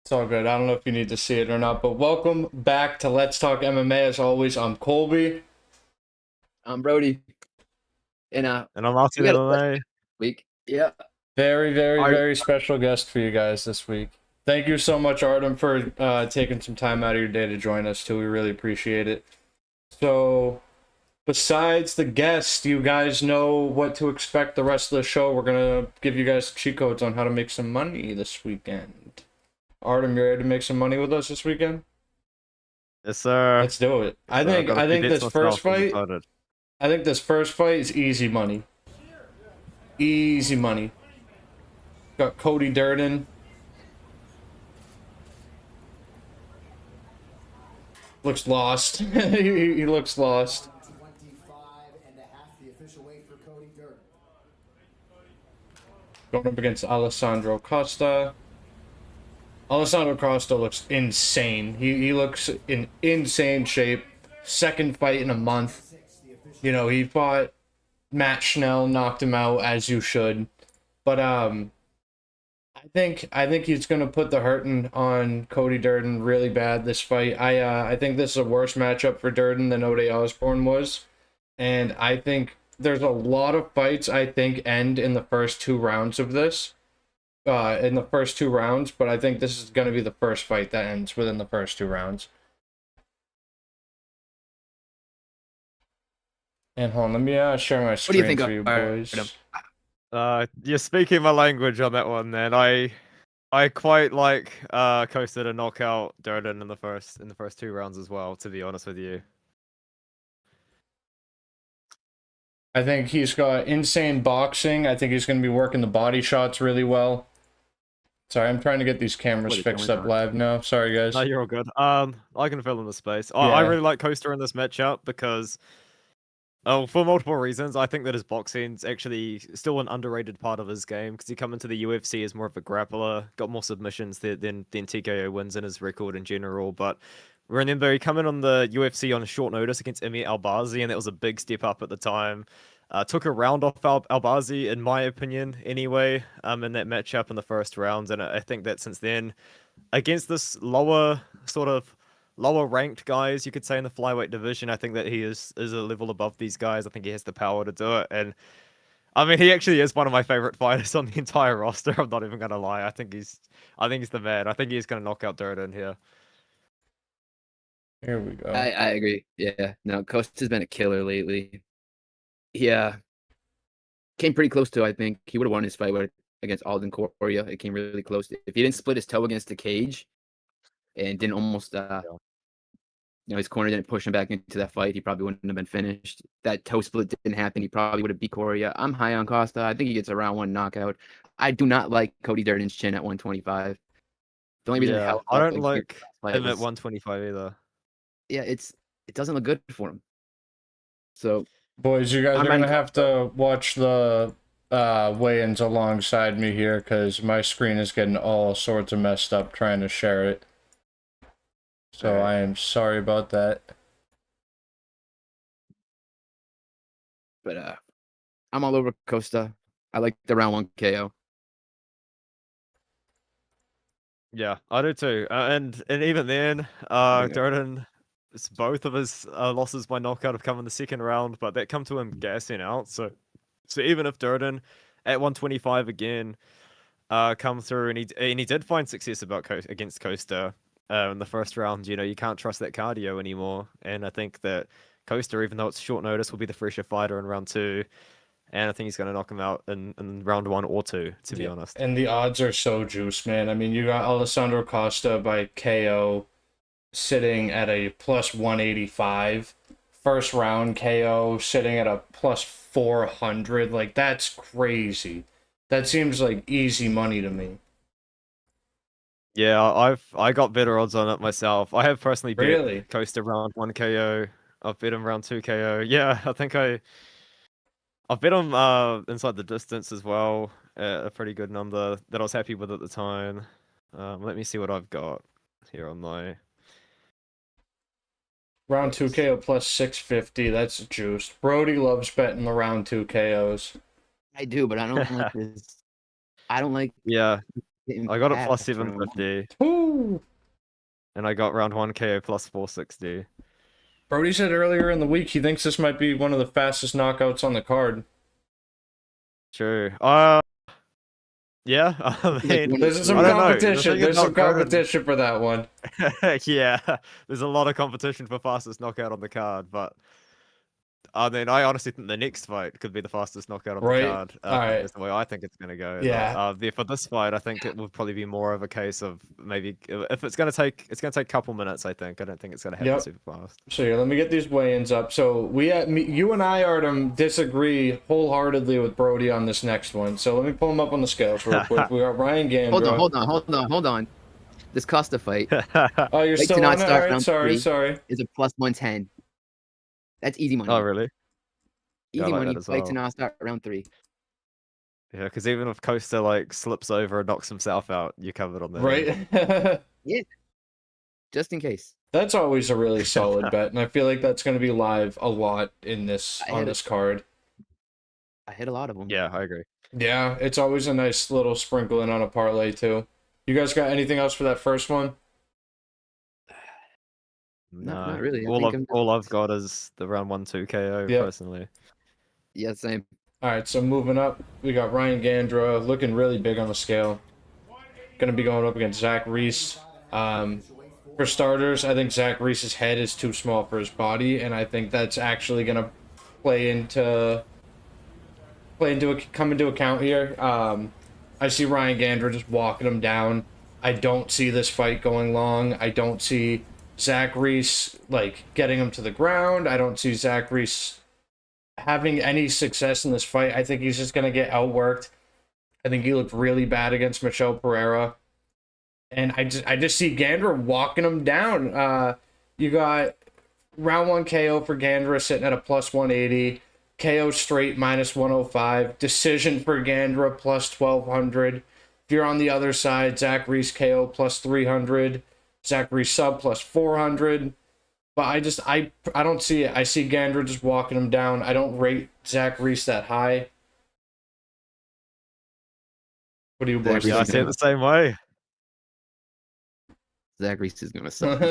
It's all good. I don't know if you need to see it or not, but welcome back to Let's Talk MMA. As always, I'm Colby. I'm Brodie, and And I'm we Artem got a special MMA. guest this week. Yeah, Very, very, Art. very special guest for you guys this week. Thank you so much, Artem, for taking some time out of your day to join us, too. We really appreciate it. So, besides the guest, you guys know what to expect the rest of the show. We're going to give you guys cheat codes on how to make some money this weekend. Artem, you ready to make some money with us this weekend? Yes, sir. Let's do it. Yes, sir. I've got a I few think bets this first myself, I'm fight excited. I think this first fight is easy money. Easy money. Got Cody Durden. Looks lost. he looks lost. 25.5, the official weight for Cody Durden. Going up against Alessandro Costa. Alessandro Costa looks insane. He looks in insane shape. Second fight in a month. You know, he fought Matt Schnell, knocked him out as you should. But I think he's gonna put the hurting on Cody Durden really bad this fight. I think this is a worse matchup for Durden than Ode Osborne was, and I think there's a lot of fights I think end in the first two rounds of this. In the first two rounds, but I think this is gonna be the first fight that ends within the first two rounds. And hold on, let me share my What do you screen think, for you boys. You're speaking my language on that one, man. I quite like Costa to knock out Durden in the first two rounds as well, to be honest with you. I think he's got insane boxing. I think he's going to be working the body shots really well. Sorry, I'm trying to get these cameras fixed up live now. Sorry, guys. No, you're all good. I can fill in the space. I really like Costa in this matchup because, for multiple reasons. I think that his boxing's actually still an underrated part of his game because he come into the UFC as more of a grappler, got more submissions than TKO wins in his record in general. But remember, he come in on the UFC on short notice against Emi Albazi, and that was a big step up at the time. Took a round off Albazi, in my opinion, anyway, in that matchup in the first round. And I think that since then, against this lower ranked guys, you could say, in the flyweight division, I think that he is a level above these guys. I think he has the power to do it. And I mean, he actually is one of my favorite fighters on the entire roster. I'm not even gonna lie. I think he's the man. I think he's gonna knock out Durden here. Here we go. I agree. Yeah, no, Costa's been a killer lately. Yeah, came pretty close to. I think he would have won his fight against Alden Correa. It came really close. If he didn't split his toe against the cage, and didn't almost, his corner didn't push him back into that fight, he probably wouldn't have been finished. That toe split didn't happen. He probably would have beat Correa. I'm high on Costa. I think he gets a round one knockout. I do not like Cody Durden's chin at 125. The only reason I don't like him at 125 either. Yeah, it doesn't look good for him. So, boys, you guys are gonna have to watch the weigh-ins alongside me here because my screen is getting all sorts of messed up trying to share it. So I am sorry about that. But I'm all over Costa. I like the round one KO. Yeah, I do too. And even then, Durden, both of his losses by knockout have come in the second round, but that come to him gassing out. So even if Durden at 125 again come through and he did find success against Costa in the first round, you can't trust that cardio anymore. And I think that Costa, even though it's short notice, will be the fresher fighter in round two. And I think he's going to knock him out in round one or two, to be honest. And the odds are so juiced, man. I mean, you got Alessandro Costa by KO sitting at a plus 185. First round KO sitting at a plus 400. Like, that's crazy. That seems like easy money to me. Yeah, I got better odds on it myself. I have personally bet Costa round 1 KO. I've bet him round 2 KO. Yeah, I think I've bet him inside the distance as well. A pretty good number that I was happy with at the time. Let me see what I've got here on my round 2 KO plus 650. That's juiced. Brodie loves betting the round 2 KOs. I do, but I don't like this. I don't like. Yeah. I got it plus passed for round one. 750, Woo! and I got round 1 KO plus 460. Brodie said earlier in the week he thinks this might be one of the fastest knockouts on the card. True. Yeah, I mean, There's some I don't know. The competition. thing There's some about Gordon- competition for that one. Yeah, there's a lot of competition for fastest knockout on the card, but I mean, I honestly think the next fight could be the fastest knockout on Right. the card. All right. That's the way I think it's going to go. Yeah. For this fight, I think it will probably be more of a case of maybe if it's going to take a couple minutes. I think. I don't think it's going to happen Yep. super fast. So here, let me get these weigh-ins up. So you and I, Artem, disagree wholeheartedly with Brodie on this next one. So let me pull them up on the scales real quick. We got Ryan Gandro. Hold on. This Costa fight Oh, you're Like still to not on it? start All right, round sorry, 3. is a plus 110. That's easy money. Oh, really? Easy I like money. that as Fight to well. not start round 3. Yeah, because even if Costa like slips over and knocks himself out, you're covered on that. Right? Yeah. Just in case. That's always a really solid bet, and I feel like that's going to be live a lot in this I on had this card. I hit a lot of them. Yeah, I agree. Yeah, it's always a nice little sprinkle in on a parlay too. You guys got anything else for that first one? Not really. All I've got is the round 1-2 KO Yep. personally. Yeah, same. All right, so moving up, we got Ryan Gandro looking really big on the scale. Going to be going up against Zach Reese. For starters, I think Zach Reese's head is too small for his body, and I think that's actually going to come into account here. I see Ryan Gandro just walking him down. I don't see this fight going long. I don't see Zach Reese like getting him to the ground. I don't see Zach Reese having any success in this fight. I think he's just going to get outworked. I think he looked really bad against Michel Pereira. And I just see Gandra walking him down. You got round 1 KO for Gandra sitting at a plus 180. KO straight minus 105. Decision for Gandra plus 1200. If you're on the other side, Zach Reese KO plus 300. Zach Reese sub plus 400. But I don't see it. I see Gandra just walking him down. I don't rate Zach Reese that high. What do you boys Yeah, I see it the same way. Zach Reese is gonna suck.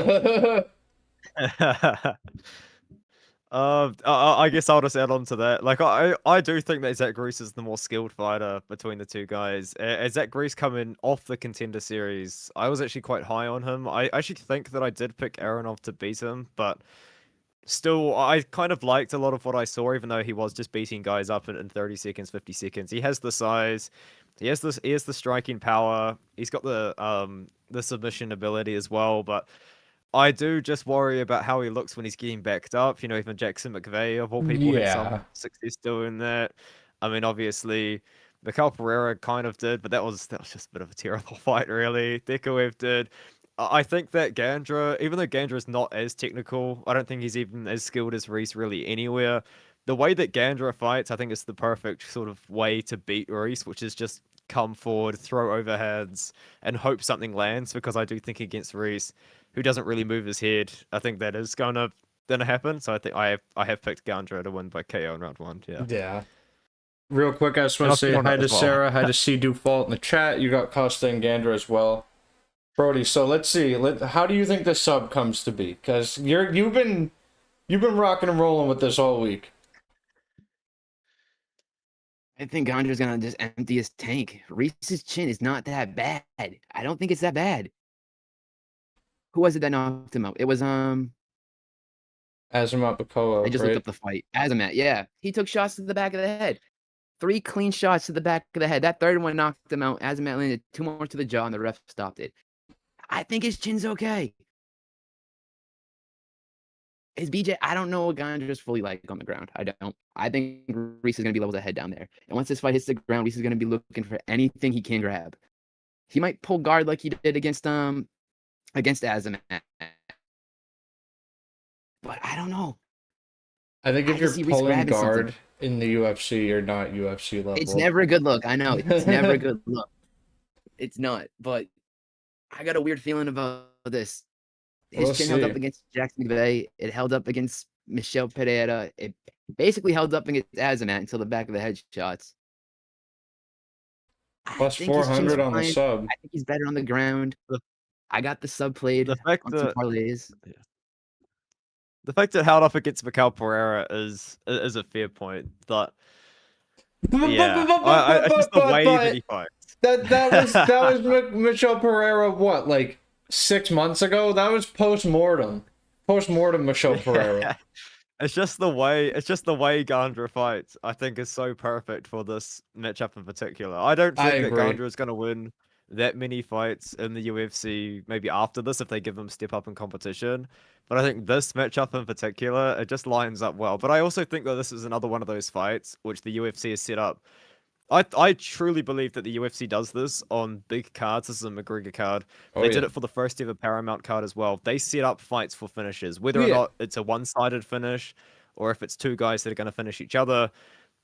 I guess I'll just add on to that. Like, I do think that Zach Reese is the more skilled fighter between the two guys. As Zach Reese coming off the Contender Series, I was actually quite high on him. I actually think that I did pick Aronov to beat him, but still, I kind of liked a lot of what I saw, even though he was just beating guys up in 30 seconds, 50 seconds. He has the size, he has the striking power, he's got the submission ability as well, but I do just worry about how he looks when he's getting backed up. You know, even Jackson McVeigh, of all people, had some success doing that. I mean, obviously, Mikel Pereira kind of did, but that was just a bit of a terrible fight, really. Dekawev did. I think that Gandra, even though Gandra is not as technical, I don't think he's even as skilled as Reese really anywhere. The way that Gandra fights, I think is the perfect sort of way to beat Reese, which is just come forward, throw overheads, and hope something lands, because I do think against Reese, who doesn't really move his head, I think that is gonna happen. So I think I have picked Gandra to win by KO in round 1. Yeah. Yeah. Real quick, I just want to say hi to Sarah, hi to C Dufault in the chat. You got Costa and Gandra as well. Brodie, so let's see. How do you think this sub comes to be? Because you've been rocking and rolling with this all week. I think Gandra's gonna just empty his tank. Reese's chin is not that bad. I don't think it's that bad. Who was it that knocked him out? It was Azamat Bakoa. I just looked up the fight. Azamat, yeah. He took shots to the back of the head. 3 clean shots to the back of the head. That third one knocked him out. Azamat landed 2 more to the jaw, and the ref stopped it. I think his chin's okay. His BJ, I don't know what Gandra's fully like on the ground. I don't. I think Reese is going to be level to head down there. And once this fight hits the ground, Reese is going to be looking for anything he can grab. He might pull guard like he did against Azamat. But I don't know. I think if you're pulling guard in the UFC, you're not UFC level. It's never a good look. I know. It's never a good look. It's not. But I got a weird feeling about this. His chin held up against Jackson McVeigh. It held up against Michel Pereira. It basically held up against Azamat until the back of the head shots. Plus think he's 400 on the fine. sub. I think he's better on the ground. The- I got the sub played The fact on some that parlays. the fact that held up against Mikal Pereira is a fair point. But yeah, it's just the way that he fights. That was Michel Pereira. What, like 6 months ago? That was post-mortem Michel Pereira. It's just the way Gandra fights, I think, is so perfect for this matchup in particular. I don't I think that agree. Gandra is going to win that many fights in the UFC maybe after this if they give him step up in competition. But I think this matchup in particular, it just lines up well. But I also think that this is another one of those fights which the UFC has set up. I truly believe that the UFC does this on big cards. This is a McGregor card. Oh, They yeah. did it for the first ever Paramount card as well. They set up fights for finishes, whether or Yeah. not it's a one-sided finish or if it's two guys that are going to finish each other.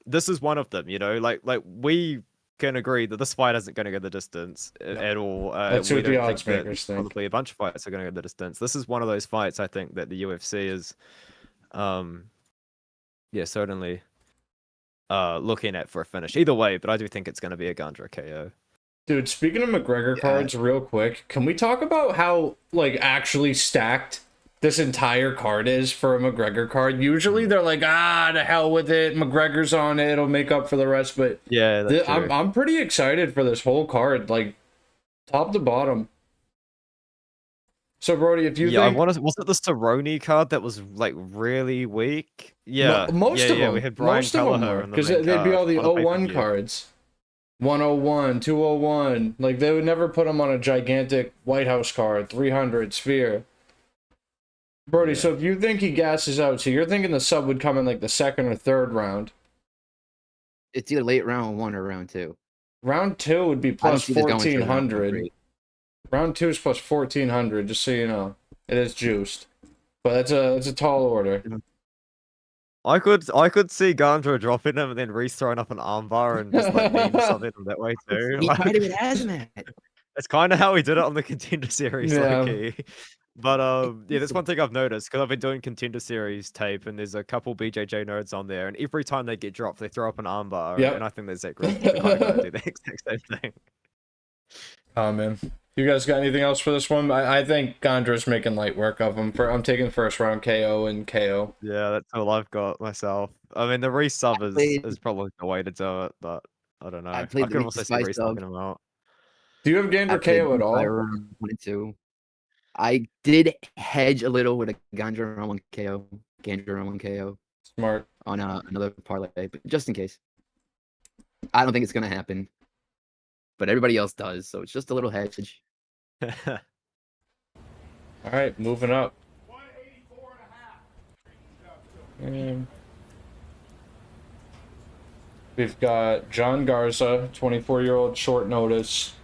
This is one of them, you know. Like we can agree that this fight isn't going to go the distance at all. That's we what the don't odds think that makers think. probably a bunch of fights are going to go the distance. This is one of those fights I think that the UFC is, certainly looking at for a finish. Either way, but I do think it's going to be a Gandra KO. Dude, speaking of McGregor cards, real quick, can we talk about how like actually stacked this entire card is for a McGregor card? Usually they're like, to hell with it, McGregor's on it, it'll make up for the rest. But Yeah, that's true. I'm pretty excited for this whole card, like top to bottom. So Brodie, if you think was it the Cerrone card that was like really weak? Yeah, most of them, we had Brian Kelleher because they'd be all the on the 01 pay-per-view. cards. 101, 201. Like they would never put them on a gigantic White House card, 300 sphere. Brodie, so if you think he gasses out, so you're thinking the sub would come in like the second or third round. It's either late round 1 or round 2. Round 2 would be I don't plus see this going to round 1400. 3. Round 2 is plus 1400, just so you know. It is juiced. But it's a tall order. I could see Gandra dropping him and then Reese throwing up an armbar and just like being something that way too. He Like, tried it with Azmat. it's kind of how he did it on the Contender Series, Yeah. low-key. But that's one thing I've noticed because I've been doing Contender Series tape and there's a couple BJJ nerds on there, and every time they get dropped, they throw up an armbar. Yep. And I think that's that group. They're kind of gonna do the exact same thing. Oh man. You guys got anything else for this one? I think Gandra's making light work of him. I'm taking first round KO and KO. Yeah, that's all I've got myself. I mean, the Reese sub is probably the way to do it, but I don't know. I I played could the also Reese see Spice Reese sub. knocking him out. Do you have Gandra KO at all? Round 1 and 2. I did hedge a little with a Gandra round 1 KO. Gandra round 1 KO Smart. on another parlay, but just in case. I don't think it's gonna happen, but everybody else does, so it's just a little hedge. All right, moving up. We've got John Garza, 24-year-old, short notice,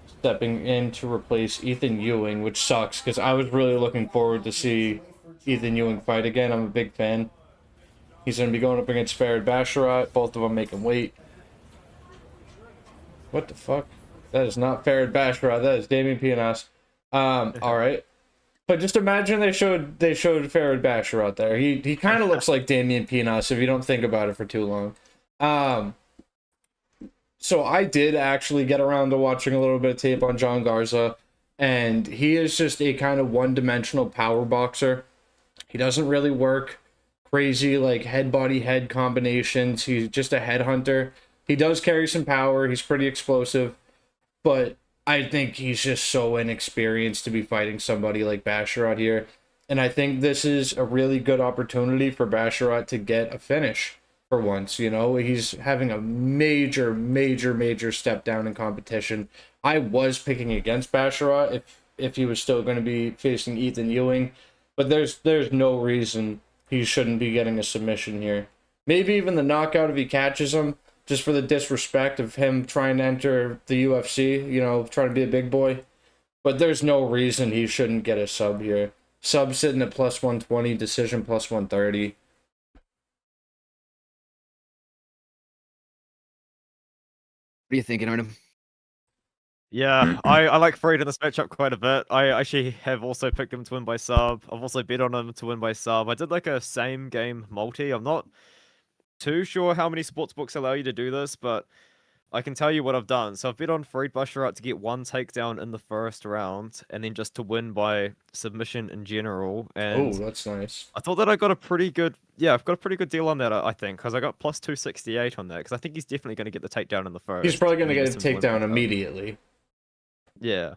stepping in to replace Ethan Ewing, which sucks because I was really looking forward to see Ethan Ewing fight again. I'm a big fan. He's going to be going up against Farid Basharat, both of them making weight. What the fuck? That is not Farid Basharat. That is Damian Pianas. All right. But just imagine they showed Farid Basharat there. He kind of looks like Damian Pianas if you don't think about it for too long. So I did actually get around to watching a little bit of tape on John Garza, and he is just a kind of one-dimensional power boxer. He doesn't really work crazy like head body head combinations. He's just a headhunter. He does carry some power. He's pretty explosive, but I think he's just so inexperienced to be fighting somebody like Basharat here. And I think this is a really good opportunity for Basharat to get a finish for once. You know, he's having a major step down in competition. I was picking against Basharat if he was still going to be facing Ethan Ewing, but there's no reason he shouldn't be getting a submission here. Maybe even the knockout if he catches him, just for the disrespect of him trying to enter the UFC, you know, trying to be a big boy. But there's no reason he shouldn't get a sub here. Sub sitting at plus 120, decision plus 130. What are you thinking, Artem? Yeah, I like Farid in this matchup quite a bit. I actually have also picked him to win by sub. I've also bet on him to win by sub. I did like a same game multi. I'm not too sure how many sportsbooks allow you to do this, but I can tell you what I've done. So I've bet on Farid Basharat to get 1 takedown in the first round, and then just to win by submission in general. Oh, And that's nice. I thought that I got a pretty good, I've got a pretty good deal on that, I think, because I got plus 268 on that, because I think he's definitely going to get the takedown in the first. He's probably going to and get a then just win takedown by immediately. Yeah.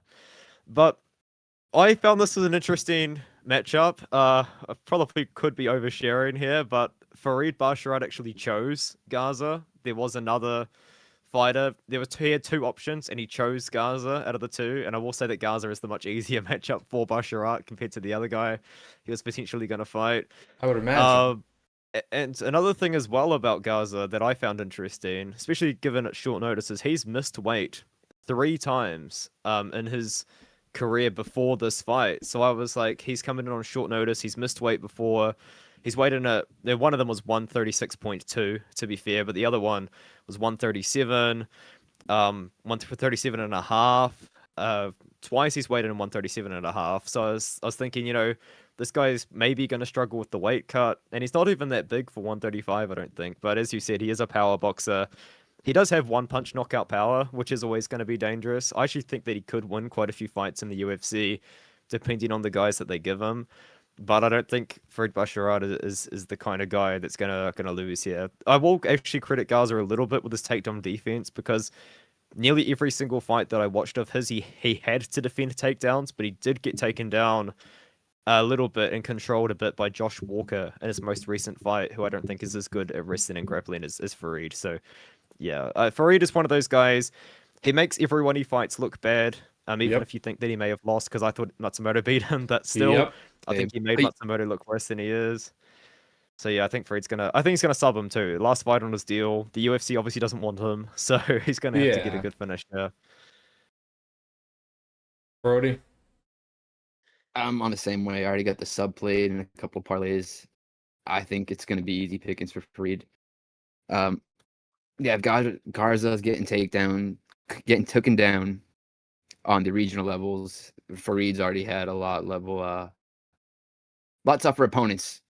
But I found this was an interesting matchup. I probably could be oversharing here, but Farid Basharat actually chose Gaza. There was another fighter. He had 2 options, and he chose Gaza out of the 2. And I will say that Gaza is the much easier matchup for Basharat compared to the other guy he was potentially going to fight. I would imagine. And another thing as well about Gaza that I found interesting, especially given its short notice, is he's missed weight 3 times in his career before this fight. So I was like, he's coming in on short notice. He's missed weight before. He's weighed in at, one of them was 136.2 to be fair, but the other one was 137, 137 and a half. Twice he's weighed in 137 and a half. So I was thinking, this guy's maybe going to struggle with the weight cut, and he's not even that big for 135, I don't think. But as you said, he is a power boxer. He does have 1-punch knockout power, which is always going to be dangerous. I actually think that he could win quite a few fights in the UFC, depending on the guys that they give him. But I don't think Farid Basharat is the kind of guy that's gonna lose here. I will actually credit Gaza a little bit with his takedown defense, because nearly every single fight that I watched of his, he had to defend takedowns, but he did get taken down a little bit and controlled a bit by Josh Walker in his most recent fight, who I don't think is as good at wrestling and grappling as Farid. So yeah, Farid is one of those guys. He makes everyone he fights look bad. Even if you think that he may have lost, because I thought Matsumoto beat him, but still, I think he made Matsumoto look worse than he is. So yeah, I think he's gonna sub him too. Last fight on his deal. The UFC obviously doesn't want him, so he's gonna have to get a good finish there. Brodie? I'm on the same way. I already got the sub played and a couple parlays. I think it's gonna be easy pickings for Farid. Yeah, Garza's getting taken down on the regional levels. Farid's already had a lot tougher opponents.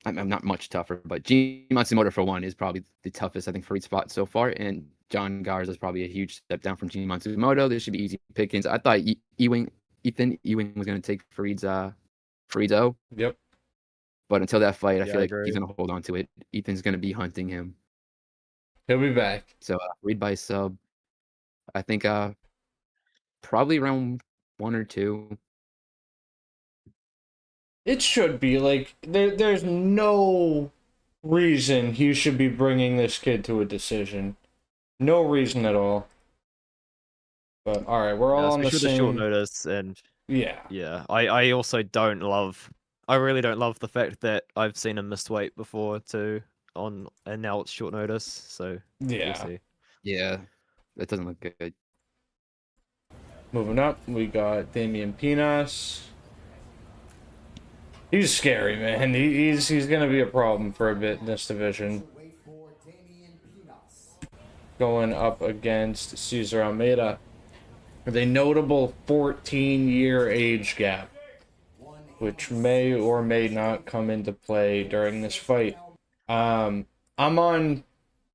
I'm not much tougher, but G Matsumoto for one is probably the toughest I think Farid's fought so far, and John Garza is probably a huge step down from G Matsumoto. This should be easy pickings. I thought Ethan Ewing was going to take Farid's O. Yep. But until that fight, I feel like agree. he's going to hold on to it. Ethan's going to be hunting him. He'll be back. So Farid by sub. I think probably around 1 or 2. It should be like there's no reason he should be bringing this kid to a decision. No reason at all. But all right, we're all on the same. Short notice, and yeah. I also don't love. I really don't love the fact that I've seen him miss weight before too, and now it's short notice. So Yeah. we'll see. Yeah, that doesn't look good. Moving up, we got Damian Pinas. He's scary, man. He's gonna be a problem for a bit in this division. Going up against Cesar Almeida with a notable 14-year age gap, which may or may not come into play during this fight. I'm on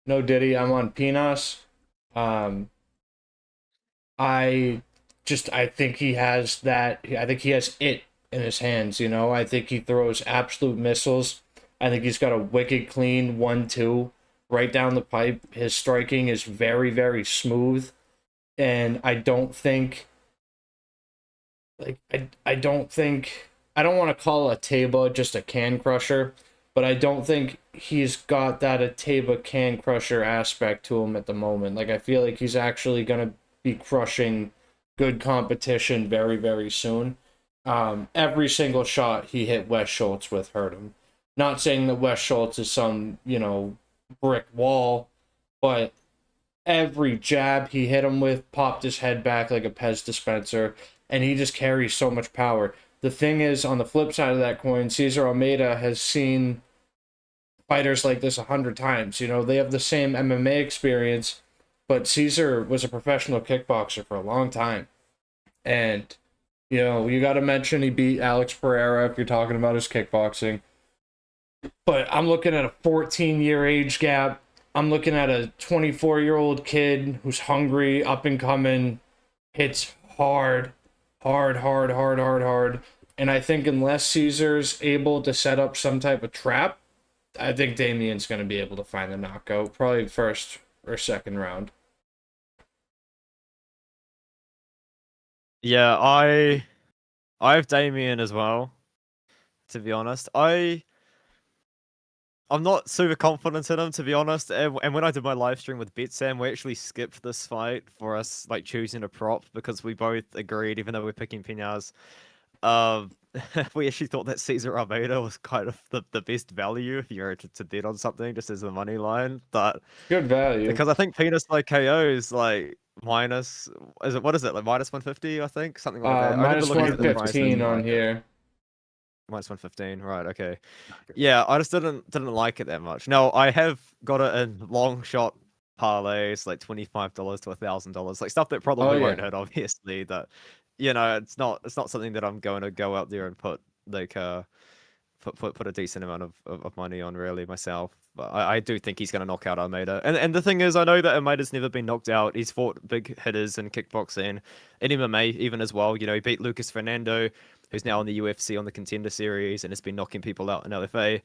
No Diddy. I'm on Pinas. I think he has that. I think he has it in his hands, I think he throws absolute missiles. I think he's got a wicked clean 1-2 right down the pipe. His striking is very, very smooth. And I don't want to call Ateba just a can crusher, but I don't think he's got that Ateba can crusher aspect to him at the moment. Like, I feel like he's actually going to be crushing good competition very, very soon. Every single shot he hit Wes Schultz with hurt him. Not saying that Wes Schultz is some, brick wall, but every jab he hit him with popped his head back like a Pez dispenser, and he just carries so much power. The thing is, on the flip side of that coin, Cesar Almeida has seen fighters like this 100 times. They have the same MMA experience, but Cesar was a professional kickboxer for a long time. And you got to mention he beat Alex Pereira if you're talking about his kickboxing. But I'm looking at a 14-year age gap. I'm looking at a 24-year-old kid who's hungry, up and coming, hits hard, hard, hard, hard, hard, hard. And I think unless Caesar's able to set up some type of trap, I think Damien's going to be able to find the knockout, probably first or second round. Yeah, I have Damien as well. To be honest, I'm not super confident in him, to be honest. And when I did my live stream with BitSam, we actually skipped this fight for us like choosing a prop because we both agreed, even though we're picking Piñas. We actually thought that Cesar Almeida was kind of the best value if you were to bet on something just as the money line. But Good value. because I think Penis by KO is like minus, what is it, like minus 150, I think? Something like that. I remember Minus looking at the prices 115 on like here. minus 115, right? Okay. Yeah, I just didn't like it that much. Now I have got it in long shot parlays, like $25 to $1,000, like stuff that probably won't hit, obviously. That it's not something that I'm going to go out there and put like put a decent amount of money on really myself. But I do think he's going to knock out Almeida. And the thing is, I know that Almeida's never been knocked out. He's fought big hitters in kickboxing, in MMA even as well. He beat Lucas Fernando, who's now in the UFC on the Contender Series and has been knocking people out in LFA.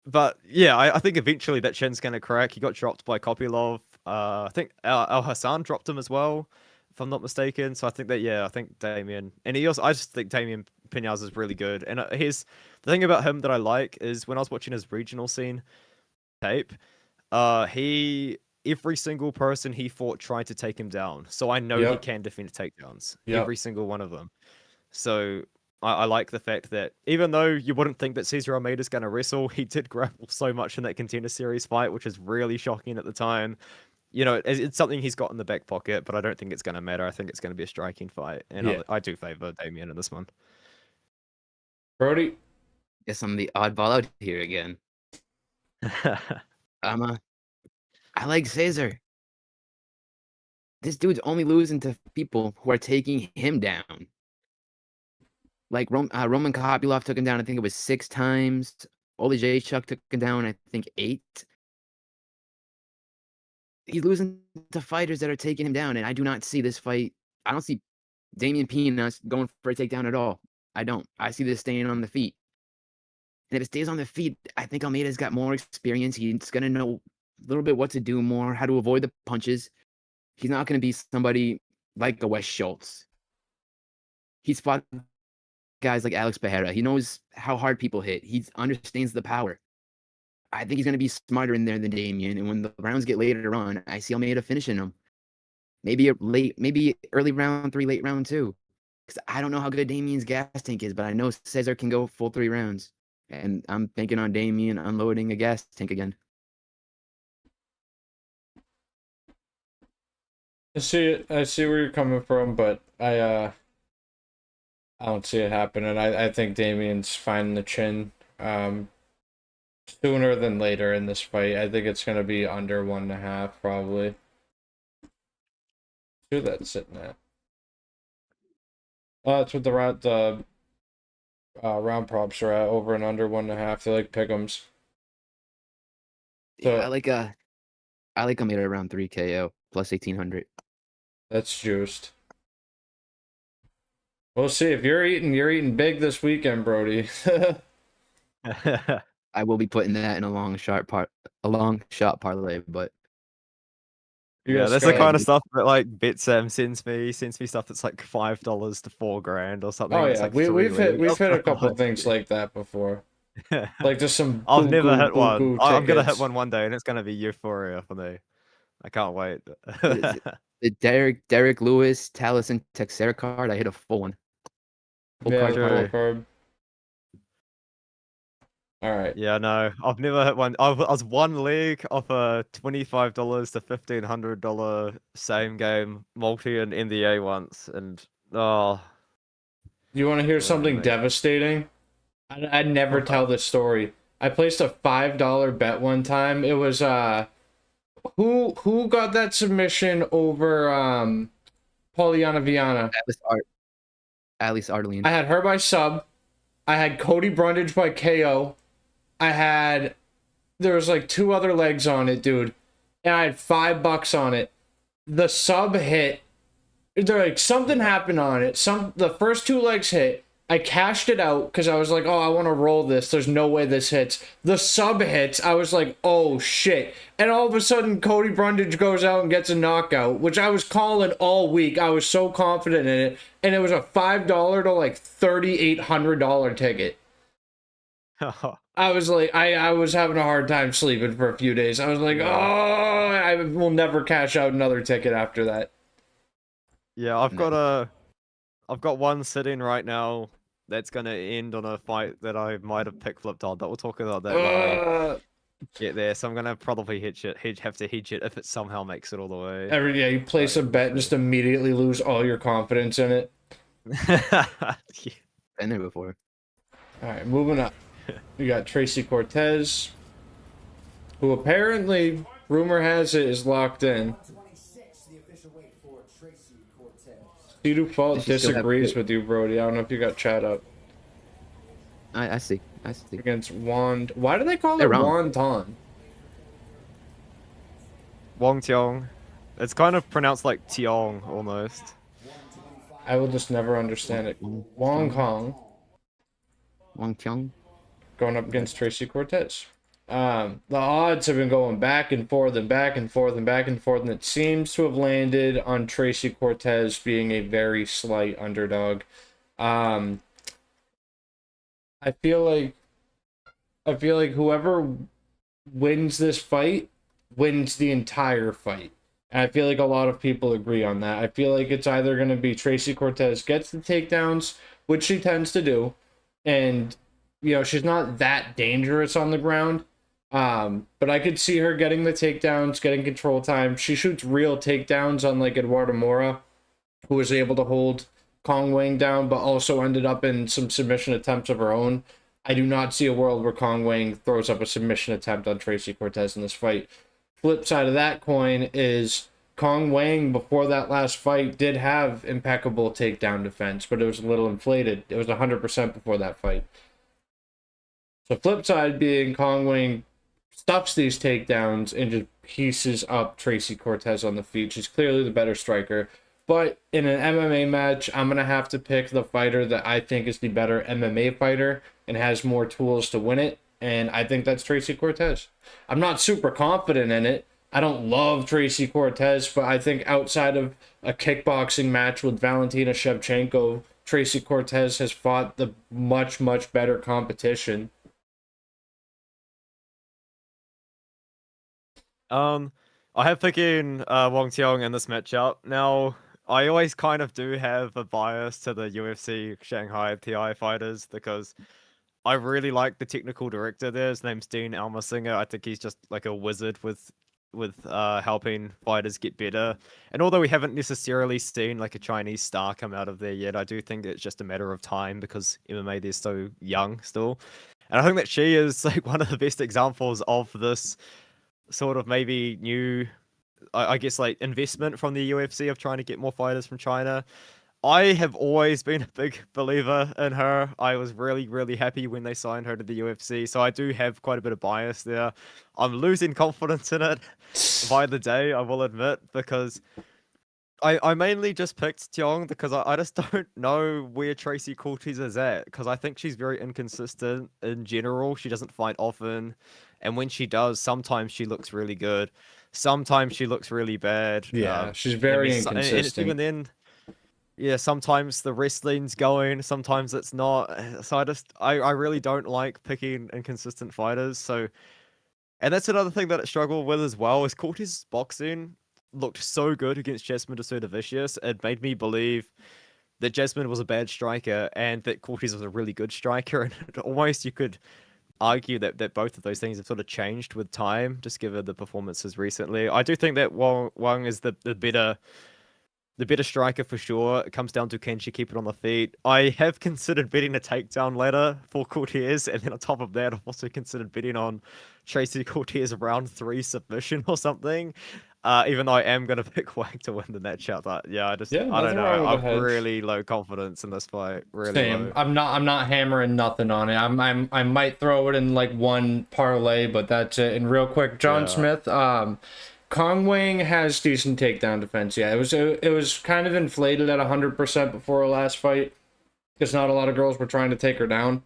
But yeah, I think eventually that chin's going to crack. He got dropped by Kopylov. I think Al Hassan dropped him as well, if I'm not mistaken. So I think I think Damien, and I just think Damien Piñas is really good. And here's the thing about him that I like is when I was watching his regional scene tape, every single person he fought tried to take him down. So I know he can defend takedowns. Every single one of them. So I like the fact that even though you wouldn't think that Cesar Almeida's going to wrestle, he did grapple so much in that Contender Series fight, which is really shocking at the time. It's something he's got in the back pocket, but I don't think it's going to matter. I think it's going to be a striking fight, and I do favor Damien in this one. Brodie? Guess I'm the oddball out here again. I like Cesar. This dude's only losing to people who are taking him down. Like Roman Kopylov took him down, I think it was 6 times. Chuck took him down, I think 8. He's losing to fighters that are taking him down, and I do not see this fight. I don't see Damien Piñas going for a takedown at all. I don't. I see this staying on the feet. And if it stays on the feet, I think Almeida's got more experience. He's going to know a little bit what to do more, how to avoid the punches. He's not going to be somebody like a Wes Schultz. He's fought guys like Alex Pereira. He knows how hard people hit. He understands the power. I think he's going to be smarter in there than Damien. And when the rounds get later on, I see Almeida finishing him. Maybe early round 3, late round 2. Because I don't know how good Damien's gas tank is, but I know Cesar can go full 3 rounds. And I'm thinking on Damien unloading a gas tank again. I see it. I see where you're coming from, but I don't see it happening. I think Damien's finding the chin sooner than later in this fight. I think it's gonna be under 1.5 probably. Who that's sitting at? That's what the round props are at, over and under 1.5. They like pick'ems. So, yeah, I like Almeida around 3 KO plus 1800. That's juiced. We'll see. If you're eating big this weekend, Brodie. I will be putting that in a long shot parlay, but yeah, that's the kind of stuff that like BitSam sends me stuff that's like $5 to $4,000 or something. Oh It's yeah, like we've hit a couple like, things like that before. Like just some. I've never hit one. Tickets. I'm gonna hit one day, and it's gonna be euphoria for me. I can't wait. the Derek Lewis, Taliesin Texera card, I hit a full one. Full Yeah, card. full card. All right. Yeah, no, I've never hit one. I was one leg off a $25 to $1,500 same game multi in NBA once, and You want to hear something devastating? I'd never tell this story. I placed a $5 bet one time. It was who got that submission over Polyana Viana? Alice Artelian. I had her by sub. I had Cody Brundage by KO. I had there was like 2 other legs on it, dude, and I had $5 on it. The sub hit. They're like, something happened on it. The first 2 legs hit. I cashed it out because I was like, oh, I want to roll this. There's no way this hits. The sub hits. I was like, oh, shit. And all of a sudden, Cody Brundage goes out and gets a knockout, which I was calling all week. I was so confident in it. And it was a $5 to like $3,800 ticket. I was like, I was having a hard time sleeping for a few days. I was like, oh, I will never cash out another ticket after that. Yeah, I've got one sitting right now that's gonna end on a fight that I might have pick flipped on, but we'll talk about that when we get there. So I'm gonna probably have to hedge it if it somehow makes it all the way. You place a bet and just immediately lose all your confidence in it. Yeah. Been there before. All right, moving up. We got Tracy Cortez, who apparently, rumor has it, is locked in. 26, the official weight for Tracy Cortez. Cedar Fault Does she still have disagrees it? with you, Brodie. I don't know if you got chat up. I see. Against Wand. Why do they call They're it wrong. Wonton? Wong Tiong. It's kind of pronounced like Tiong almost. I will just never understand it. Wong Kong Wang Tiong. going up against Tracy Cortez. The odds have been going back and forth and back and forth and back and forth, and it seems to have landed on Tracy Cortez being a very slight underdog. I feel like whoever wins this fight wins the entire fight. And I feel like a lot of people agree on that. I feel like it's either going to be Tracy Cortez gets the takedowns, which she tends to do, and she's not that dangerous on the ground. But I could see her getting the takedowns, getting control time. She shoots real takedowns, unlike Eduardo Mora, who was able to hold Kong Wang down, but also ended up in some submission attempts of her own. I do not see a world where Kong Wang throws up a submission attempt on Tracy Cortez in this fight. Flip side of that coin is Kong Wang, before that last fight, did have impeccable takedown defense, but it was a little inflated. It was 100% before that fight. So flip side being Kong Wang stuffs these takedowns and just pieces up Tracy Cortez on the feet. She's clearly the better striker. But in an MMA match, I'm going to have to pick the fighter that I think is the better MMA fighter and has more tools to win it. And I think that's Tracy Cortez. I'm not super confident in it. I don't love Tracy Cortez, but I think outside of a kickboxing match with Valentina Shevchenko, Tracy Cortez has fought the much, much better competition. I have picking Wong Tiong in this matchup. Now, I always kind of do have a bias to the UFC Shanghai TI fighters because I really like the technical director there. His name's Dean Almersinger. I think he's just like a wizard with helping fighters get better. And although we haven't necessarily seen like a Chinese star come out of there yet, I do think it's just a matter of time because MMA they're so young still. And I think that she is like one of the best examples of this sort of maybe new, I guess, like investment from the UFC of trying to get more fighters from China. I have always been a big believer in her. I was really, really happy when they signed her to the UFC, so I do have quite a bit of bias there. I'm losing confidence in it by the day, I will admit, because I mainly just picked Tiong because I just don't know where Tracy Cortez is at, because I think she's very inconsistent in general. She doesn't fight often, and when she does, sometimes she looks really good. Sometimes she looks really bad. Yeah, she's very inconsistent. And it's even then, yeah, sometimes the wrestling's going, sometimes it's not. So I really don't like picking inconsistent fighters. So, and that's another thing that I struggle with as well, is Cortez's boxing looked so good against Jasmine de Vicious. It made me believe that Jasmine was a bad striker and that Cortez was a really good striker. And almost you could argue that both of those things have sort of changed with time, just given the performances recently. I do think that Wang is the better striker for sure. It comes down to can she keep it on the feet. I have considered betting a takedown ladder for Cortez, and then on top of that, I've also considered betting on Tracy Cortez round 3 submission or something. Even though I am gonna pick Wang to win the matchup, but yeah, I Yeah, don't nothing know. wrong with a I've hedge. really low confidence in this fight. Really Same. low. I'm not hammering nothing on it. I might throw it in like one parlay, but that's it. And real quick, John Yeah. Smith, Kong Wang has decent takedown defense. Yeah, it was kind of inflated at 100% before her last fight because not a lot of girls were trying to take her down.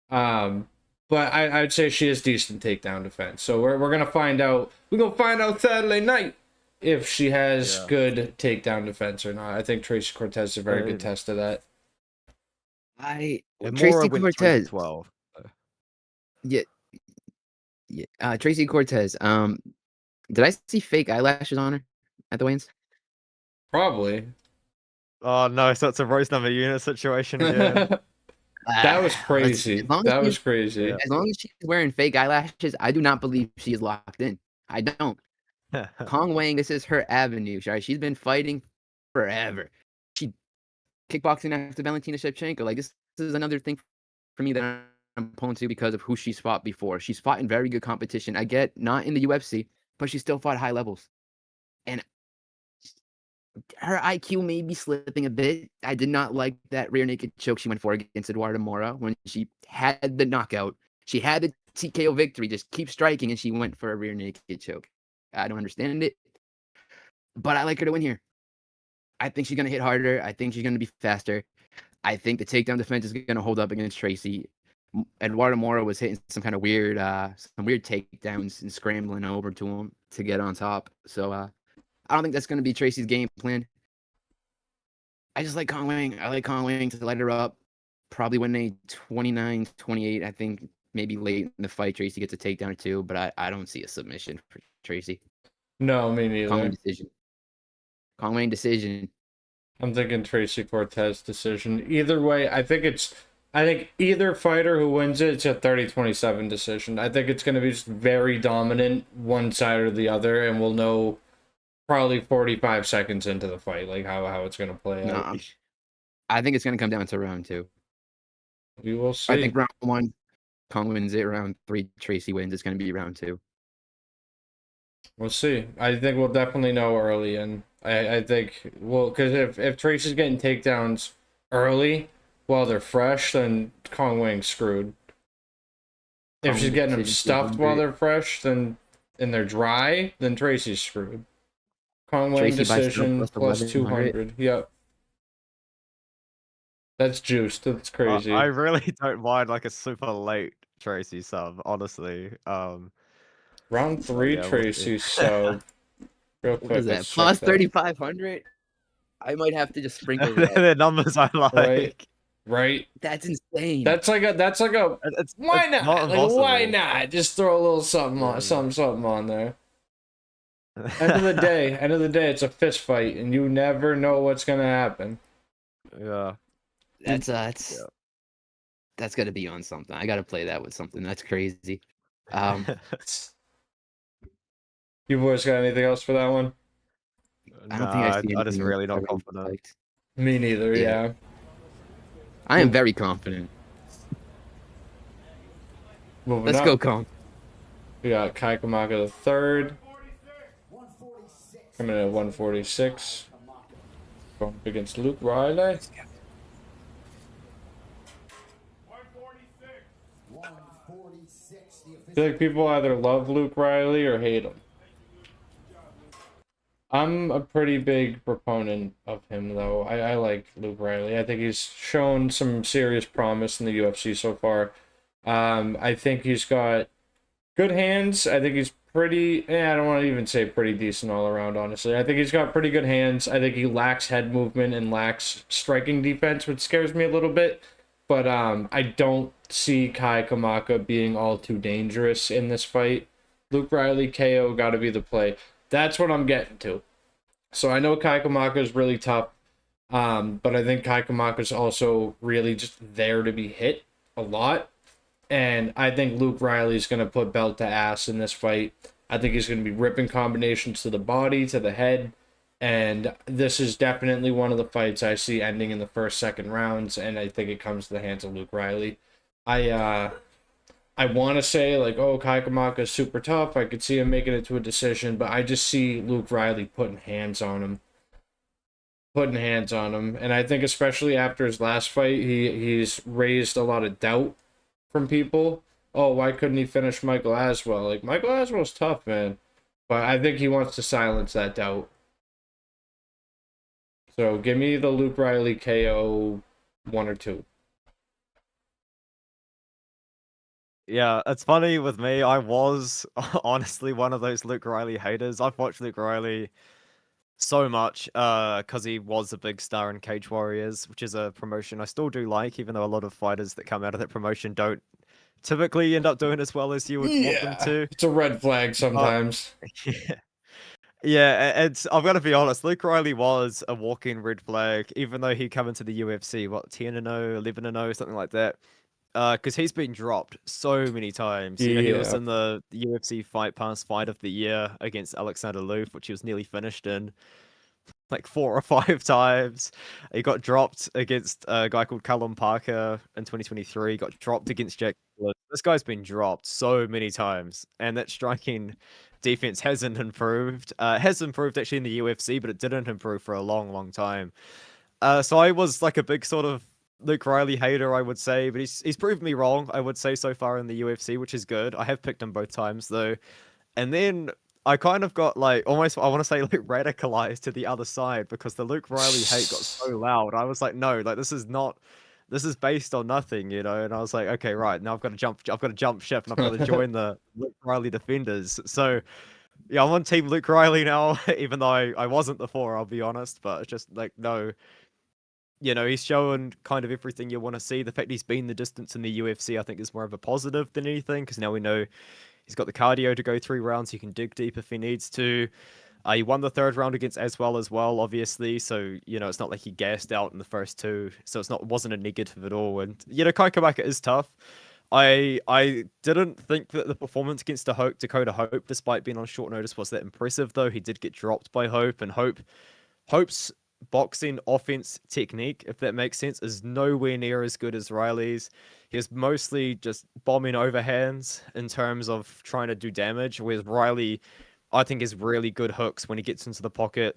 But I'd say she has decent takedown defense. So we're gonna find out. We're gonna find out Saturday night if she has good takedown defense or not. I think Tracy Cortez is a very good test of that. Tracy Cortez. 12. Yeah, Tracy Cortez. Did I see fake eyelashes on her at the weigh-ins? Probably. Oh no, so it's a Rose number unit situation again. That was crazy. That was crazy. As long as she's wearing fake eyelashes, I do not believe she is locked in. I don't. Kong Wang, this is her avenue. Right? She's been fighting forever. She kickboxing after Valentina Shevchenko. Like this is another thing for me that I'm pulling to because of who she's fought before. She's fought in very good competition. I get not in the UFC, but she still fought high levels. And her IQ may be slipping a bit. I did not like that rear naked choke she went for against Eduardo Mora when she had the knockout. She had the TKO victory. Just keep striking, and she went for a rear naked choke. I don't understand it, but I like her to win here. I think she's gonna hit harder. I think she's gonna be faster. I think the takedown defense is gonna hold up against Tracy. Eduardo Mora was hitting some kind of weird takedowns and scrambling over to him to get on top. So I don't think that's going to be Tracy's game plan. I just like Kong Wang. I like Kong Wang to light her up. Probably win a 29-28. I think maybe late in the fight, Tracy gets a takedown or two, but I don't see a submission for Tracy. No, me neither. Kong Wang decision. Kong Wang decision. I'm thinking Tracy Cortez decision. Either way, I think either fighter who wins it, it's a 30-27 decision. I think it's going to be just very dominant one side or the other, and we'll know probably 45 seconds into the fight, like how it's going to play out. No, I think it's going to come down to round 2. We will see. I think round 1, Kong wins it. Round 3, Tracy wins. It's going to be round 2. We'll see. I think we'll definitely know early, and I think, well, because if Tracy's getting takedowns early while they're fresh, then Kong Wang's screwed. If she's getting them stuffed while they're fresh, and they're dry, then Tracy's screwed. Kong Wang decision plus 200. Yep. That's juiced. That's crazy. I really don't mind like a super late Tracy sub, honestly. Round 3 Tracy sub. Real quick. What is that? Plus 3,500? I might have to just sprinkle that. The numbers I like. Right. That's insane. That's like a why not? Like, why not? Just throw a little something on there. End of the day, it's a fist fight, and you never know what's gonna happen. Yeah. That's gotta be on something. I gotta play that with something. That's crazy. You boys got anything else for that one? I don't think I see I just anything really not I confident. liked. Me neither. Yeah. I am very confident. Moving Let's up, go, Kong. We got Kai Kamaka the third. Coming in at 146. Going up against Luke Riley. I feel like people either love Luke Riley or hate him. I'm a pretty big proponent of him, though. I like Luke Riley. I think he's shown some serious promise in the UFC so far. I think he's got good hands. I think he's pretty... I don't want to even say pretty decent all around, honestly. I think he's got pretty good hands. I think he lacks head movement and lacks striking defense, which scares me a little bit. But I don't see Kai Kamaka being all too dangerous in this fight. Luke Riley KO got to be the play. That's what I'm getting to. So I know Kai Kamaka is really tough, but I think Kai Kamaka is also really just there to be hit a lot. And I think Luke Riley is going to put belt to ass in this fight. I think he's going to be ripping combinations to the body, to the head. And this is definitely one of the fights I see ending in the first, second rounds. And I think it comes to the hands of Luke Riley. I I want to say like, oh, Kai Kamaka is super tough. I could see him making it to a decision, but I just see Luke Riley putting hands on him. And I think especially after his last fight, he's raised a lot of doubt from people. Oh, why couldn't he finish Michael Aswell? Like, Michael Aswell's tough, man. But I think he wants to silence that doubt. So give me the Luke Riley KO 1 or 2. Yeah, it's funny with me. I was honestly one of those Luke Riley haters. I've watched Luke Riley so much because he was a big star in Cage Warriors, which is a promotion I still do like, even though a lot of fighters that come out of that promotion don't typically end up doing as well as you would want them to. It's a red flag sometimes. Yeah. Yeah, it's I've got to be honest, Luke Riley was a walking red flag, even though he come into the UFC, what, 10-0, 11-0, something like that. Because he's been dropped so many times. You know, he was Yeah. in the UFC Fight Pass Fight of the Year against Alexander Loof, which he was nearly finished in like 4 or 5 times. He got dropped against a guy called Callum Parker in 2023. Got dropped against Jack. This guy's been dropped so many times, and that striking defense hasn't improved. Has improved actually in the UFC, but it didn't improve for a long, long time. So I was like a big sort of Luke Riley hater, I would say, but he's proven me wrong, I would say, so far in the UFC, which is good. I have picked him both times though. And then I kind of got like almost, I want to say, like radicalized to the other side because the Luke Riley hate got so loud. I was like, no, like this is based on nothing, you know. And I was like, okay, right, now I've got to jump ship and I've got to join the Luke Riley defenders. So yeah, I'm on team Luke Riley now, even though I wasn't before, I'll be honest. But it's just like, no, you know, he's shown kind of everything you want to see. The fact he's been the distance in the UFC, I think, is more of a positive than anything, because now we know he's got the cardio to go 3 rounds. He can dig deep if he needs to. He won the 3rd round against as well, obviously. So, you know, it's not like he gassed out in the first 2. So it wasn't a negative at all. And, you know, Kai Kamaka is tough. I didn't think that the performance against Dakota Hope, despite being on short notice, was that impressive, though. He did get dropped by Hope, and Hope's boxing offense technique, if that makes sense, is nowhere near as good as Riley's. He's mostly just bombing overhands in terms of trying to do damage, whereas Riley, I think, is really good hooks when he gets into the pocket.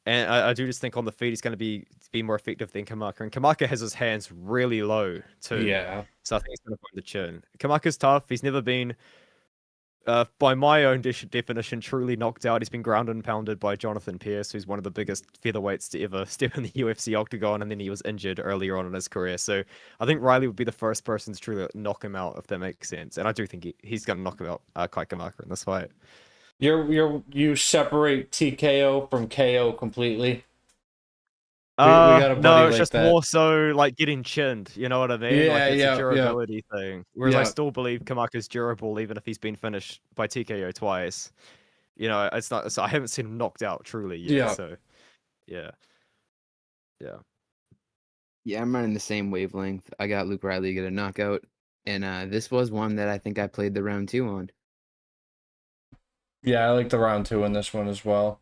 And I do just think on the feet he's going to be more effective than Kamaka. And Kamaka has his hands really low too. Yeah. So I think he's going to find the chin. Kamaka's tough. He's never been, by my own definition, truly knocked out. He's been ground and pounded by Jonathan Pierce, who's one of the biggest featherweights to ever step in the UFC octagon, and then he was injured earlier on in his career. So I think Riley would be the first person to truly knock him out, if that makes sense. And I do think he's going to knock him out, Kai Kamaka, in this fight. You separate TKO from KO completely. We got a buddy no, it's like just that. more so like getting chinned. You know what I mean? Yeah, like it's yeah, a durability thing. Whereas I Yeah. still believe Kamaka's durable, even if he's been finished by TKO twice. You know, it's not. So I haven't seen him knocked out truly yet. Yeah. So, yeah. Yeah, I'm running the same wavelength. I got Luke Riley to get a knockout, and this was one that I think I played the round 2 on. Yeah, I like the round 2 in this one as well.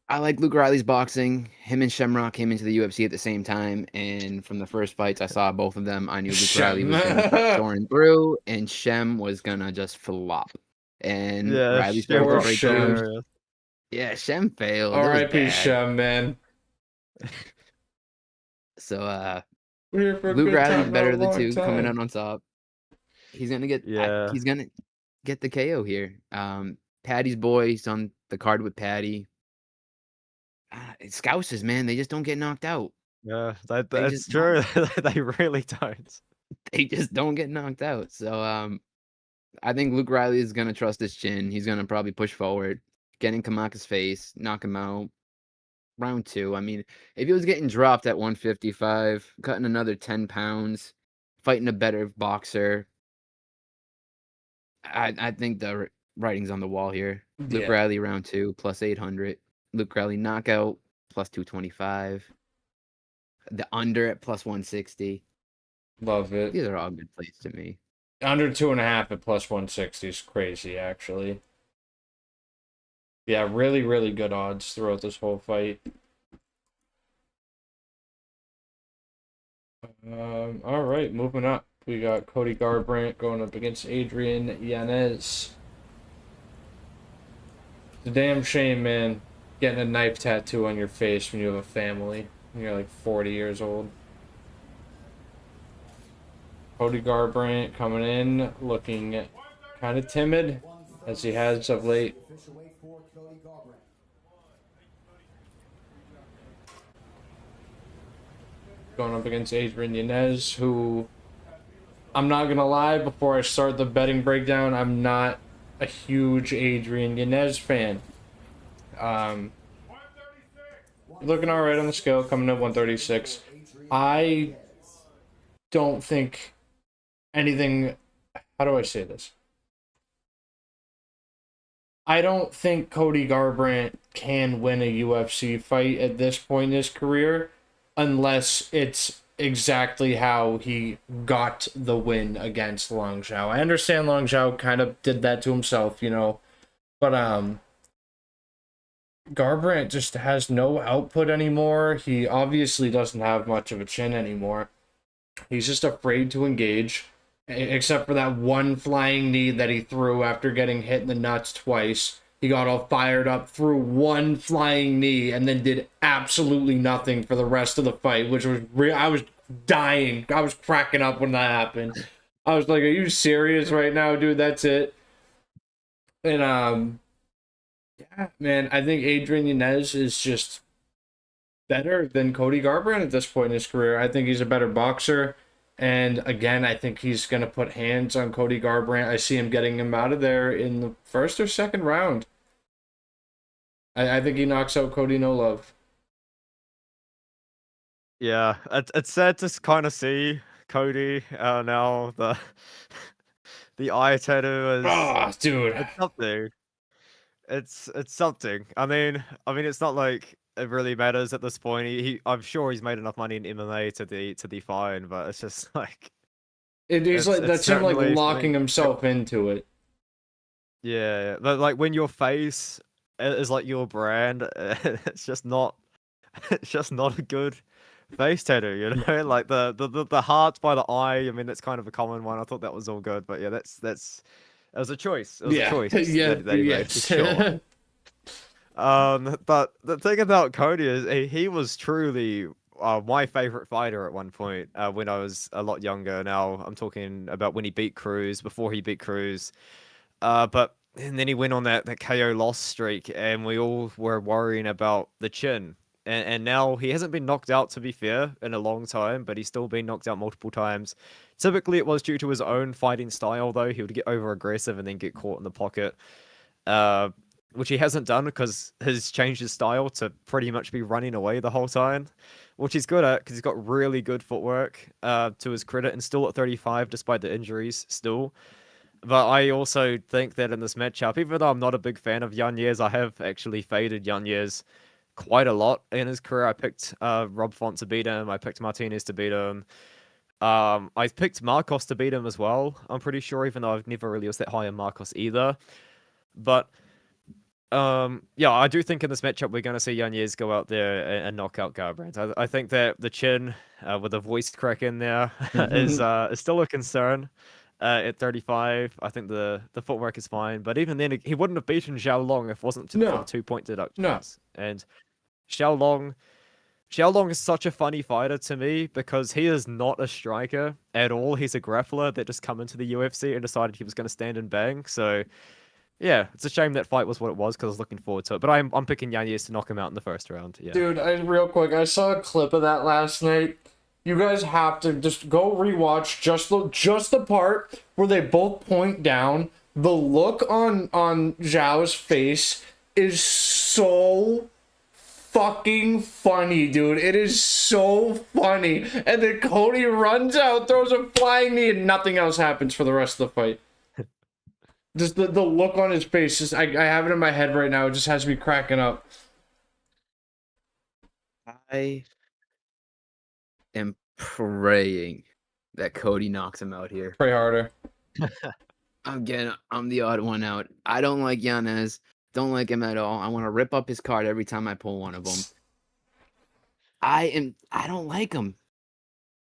I like Luke Riley's boxing. Him and Shamrock came into the UFC at the same time, and from the first fights I saw both of them, I knew Luke Riley was going to start soaring through, and Shem was going to just flop. And Riley started to break through. Yeah, Shem failed. R.I.P. Shem, man. So, Luke Riley's better of the 2, coming out on top. He's gonna get. He's gonna get the KO here. Patty's boy. He's on the card with Patty. Scousers, man, they just don't get knocked out. Yeah, that's true. They really don't. They just don't get knocked out. So, I think Luke Riley is gonna trust his chin. He's gonna probably push forward, get in Kamaka's face, knock him out. Round 2. I mean, if he was getting dropped at 155, cutting another 10 pounds, fighting a better boxer, I think the writing's on the wall here. Luke Riley round 2 plus 800. Luke Riley knockout plus 225. The under at plus 160. Love it. These are all good plays to me. Under 2.5 at plus 160 is crazy, actually. Yeah, really, really good odds throughout this whole fight. All right, moving up. We got Cody Garbrandt going up against Adrian Yanez. It's a damn shame, man, getting a knife tattoo on your face when you have a family and you're like 40 years old. Cody Garbrandt coming in looking kind of timid, as he has of late. Official weight for Cody Garbrandt. Going up against Adrian Yanez, who, I'm not going to lie, before I start the betting breakdown, I'm not a huge Adrian Yanez fan. Looking all right on the scale, coming in at 136. I don't think anything... How do I say this? I don't think Cody Garbrandt can win a UFC fight at this point in his career unless it's exactly how he got the win against Long Zhao. I understand Long Zhao kind of did that to himself, you know, but Garbrandt just has no output anymore. He obviously doesn't have much of a chin anymore. He's just afraid to engage, except for that one flying knee that he threw after getting hit in the nuts twice. He got all fired up, threw one flying knee, and then did absolutely nothing for the rest of the fight, which was I was dying. I was cracking up when that happened. I was like, are you serious right now, dude? That's it. And yeah, man, I think Adrian Yanez is just better than Cody Garbrandt at this point in his career. I think he's a better boxer. And again, I think he's going to put hands on Cody Garbrandt. I see him getting him out of there in the first or second round. I think he knocks out Cody No Love. Yeah, it's sad to kind of see Cody now the eye tattoo is Oh, dude. it's something. It's something. It's not like it really matters at this point. I'm sure he's made enough money in MMA to be fine, but it's just like He's like, that's him like certainly locking something- himself into it. Yeah, but like when your face is like your brand, it's just not a good face tattoo, you know? Like the heart by the eye. I mean, that's kind of a common one. I thought that was all good, but yeah, that was a choice. It was a choice Yeah, that he made, for sure. But the thing about Cody is he was truly my favorite fighter at one point when I was a lot younger. Now I'm talking about when he beat Cruz, before he beat Cruz. And then he went on that KO loss streak, and we all were worrying about the chin. And now he hasn't been knocked out, to be fair, in a long time, but he's still been knocked out multiple times. Typically, it was due to his own fighting style, though. He would get over aggressive and then get caught in the pocket, which he hasn't done because he's changed his style to pretty much be running away the whole time, which he's good at because he's got really good footwork to his credit, and still at 35 despite the injuries still. But I also think that in this matchup, even though I'm not a big fan of Yanez, I have actually faded Yanez quite a lot in his career. I picked Rob Font to beat him. I picked Martinez to beat him. I picked Marcos to beat him as well, I'm pretty sure, even though I've never really was that high on Marcos either. But yeah, I do think in this matchup we're going to see Yanez go out there and knock out Garbrandt. I think that the chin with a voice crack in there is still a concern. At 35, I think the footwork is fine, but even then, he wouldn't have beaten Xiao Long if it wasn't for the 2-point deductions. No. And Xiao Long is such a funny fighter to me because he is not a striker at all. He's a grappler that just come into the UFC and decided he was going to stand and bang. So yeah, it's a shame that fight was what it was because I was looking forward to it. But I'm picking Yanez to knock him out in the first round. Yeah, Dude, real quick, I saw a clip of that last night. You guys have to just go rewatch just the part where they both point down. The look on Zhao's face is so fucking funny, dude. It is so funny. And then Cody runs out, throws a flying knee, and nothing else happens for the rest of the fight. Just the look on his face, just I have it in my head right now. It just has me cracking up. I am praying that Cody knocks him out here. Pray harder. Again, I'm the odd one out. I don't like Yanez. Don't like him at all. I want to rip up his card every time I pull one of them. I don't like him.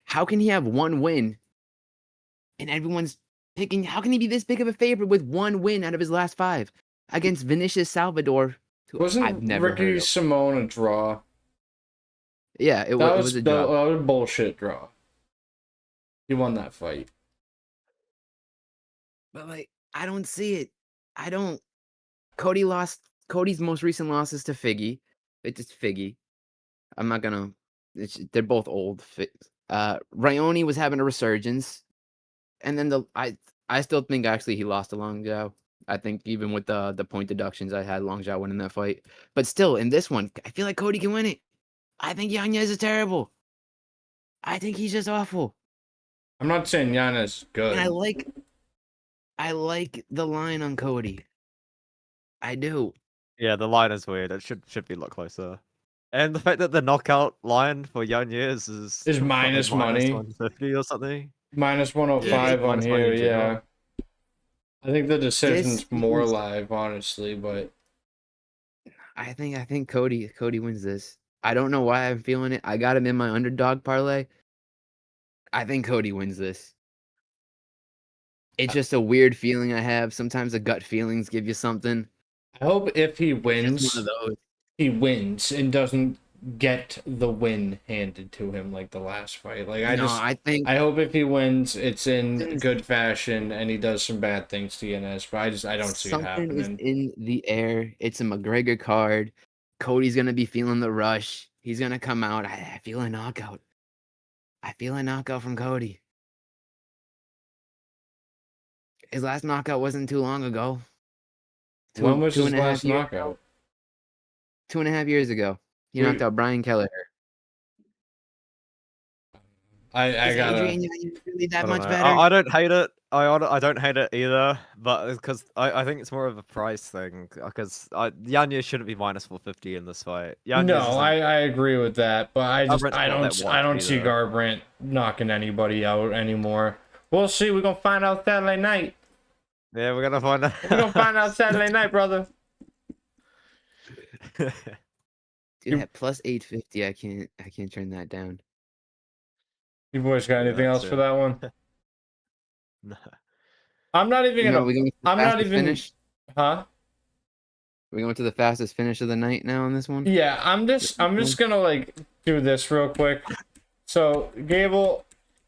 How can he have one win and everyone's picking. How can he be this big of a favorite with 1 win out of his last 5 against Vinicius Salvador? Who I've Wasn't never Ricky heard of. Simone a draw? Yeah, it was a draw. that was a bullshit draw. He won that fight. But like, I don't see it. I don't. Cody lost. Cody's most recent losses to Figgy. It's just Figgy. I'm not gonna. They're both old. Rayoni was having a resurgence, and then I still think actually he lost to Long Zhao. I think even with the point deductions, I had Long Zhao winning that fight. But still, in this one, I feel like Cody can win it. I think Yanez is terrible. I think he's just awful. I'm not saying Yanez is good. And I like the line on Cody. I do. Yeah, the line is weird. It should be a lot closer. And the fact that the knockout line for Yanez is minus money. 150 or something. Minus 105 on minus here, money in yeah. general. I think the decision's This more is- live, honestly, but I think Cody wins this. I don't know why I'm feeling it. I got him in my underdog parlay. I think Cody wins this. It's just a weird feeling I have. Sometimes the gut feelings give you something. I hope if he It's wins, one of those. he wins and doesn't get the win handed to him like the last fight. Like I hope if he wins, it's in good fashion and he does some bad things to Yanez, but I don't see it something is happening. in the air. It's a McGregor card. Cody's gonna be feeling the rush. He's gonna come out. I feel a knockout. I feel a knockout from Cody. His last knockout wasn't too long ago. When was his 2.5 last years- knockout? 2.5 years ago. He Wait. knocked out Brian Kelleher. I Is gotta. Adrian Yanez really that I much don't know. better? I don't hate it. I don't hate it either, but because I think it's more of a price thing. Because Yanez shouldn't be minus 450 in this fight. Yanez No, isn't- I agree with that, but I Garbrandt's not that I don't watch see either. Garbrandt knocking anybody out anymore. We'll see. We're gonna find out Saturday night. Yeah, we're gonna find out. We're gonna find out Saturday night, brother. Dude, at plus 850, I can't turn that down. You boys got anything Yeah, else that's for it. that one? Nah. I'm not even You know, gonna. we going to the I'm not fastest even. finish. Huh? We going to the fastest finish of the night now on this one. Yeah, I'm just gonna like do this real quick. So Gable,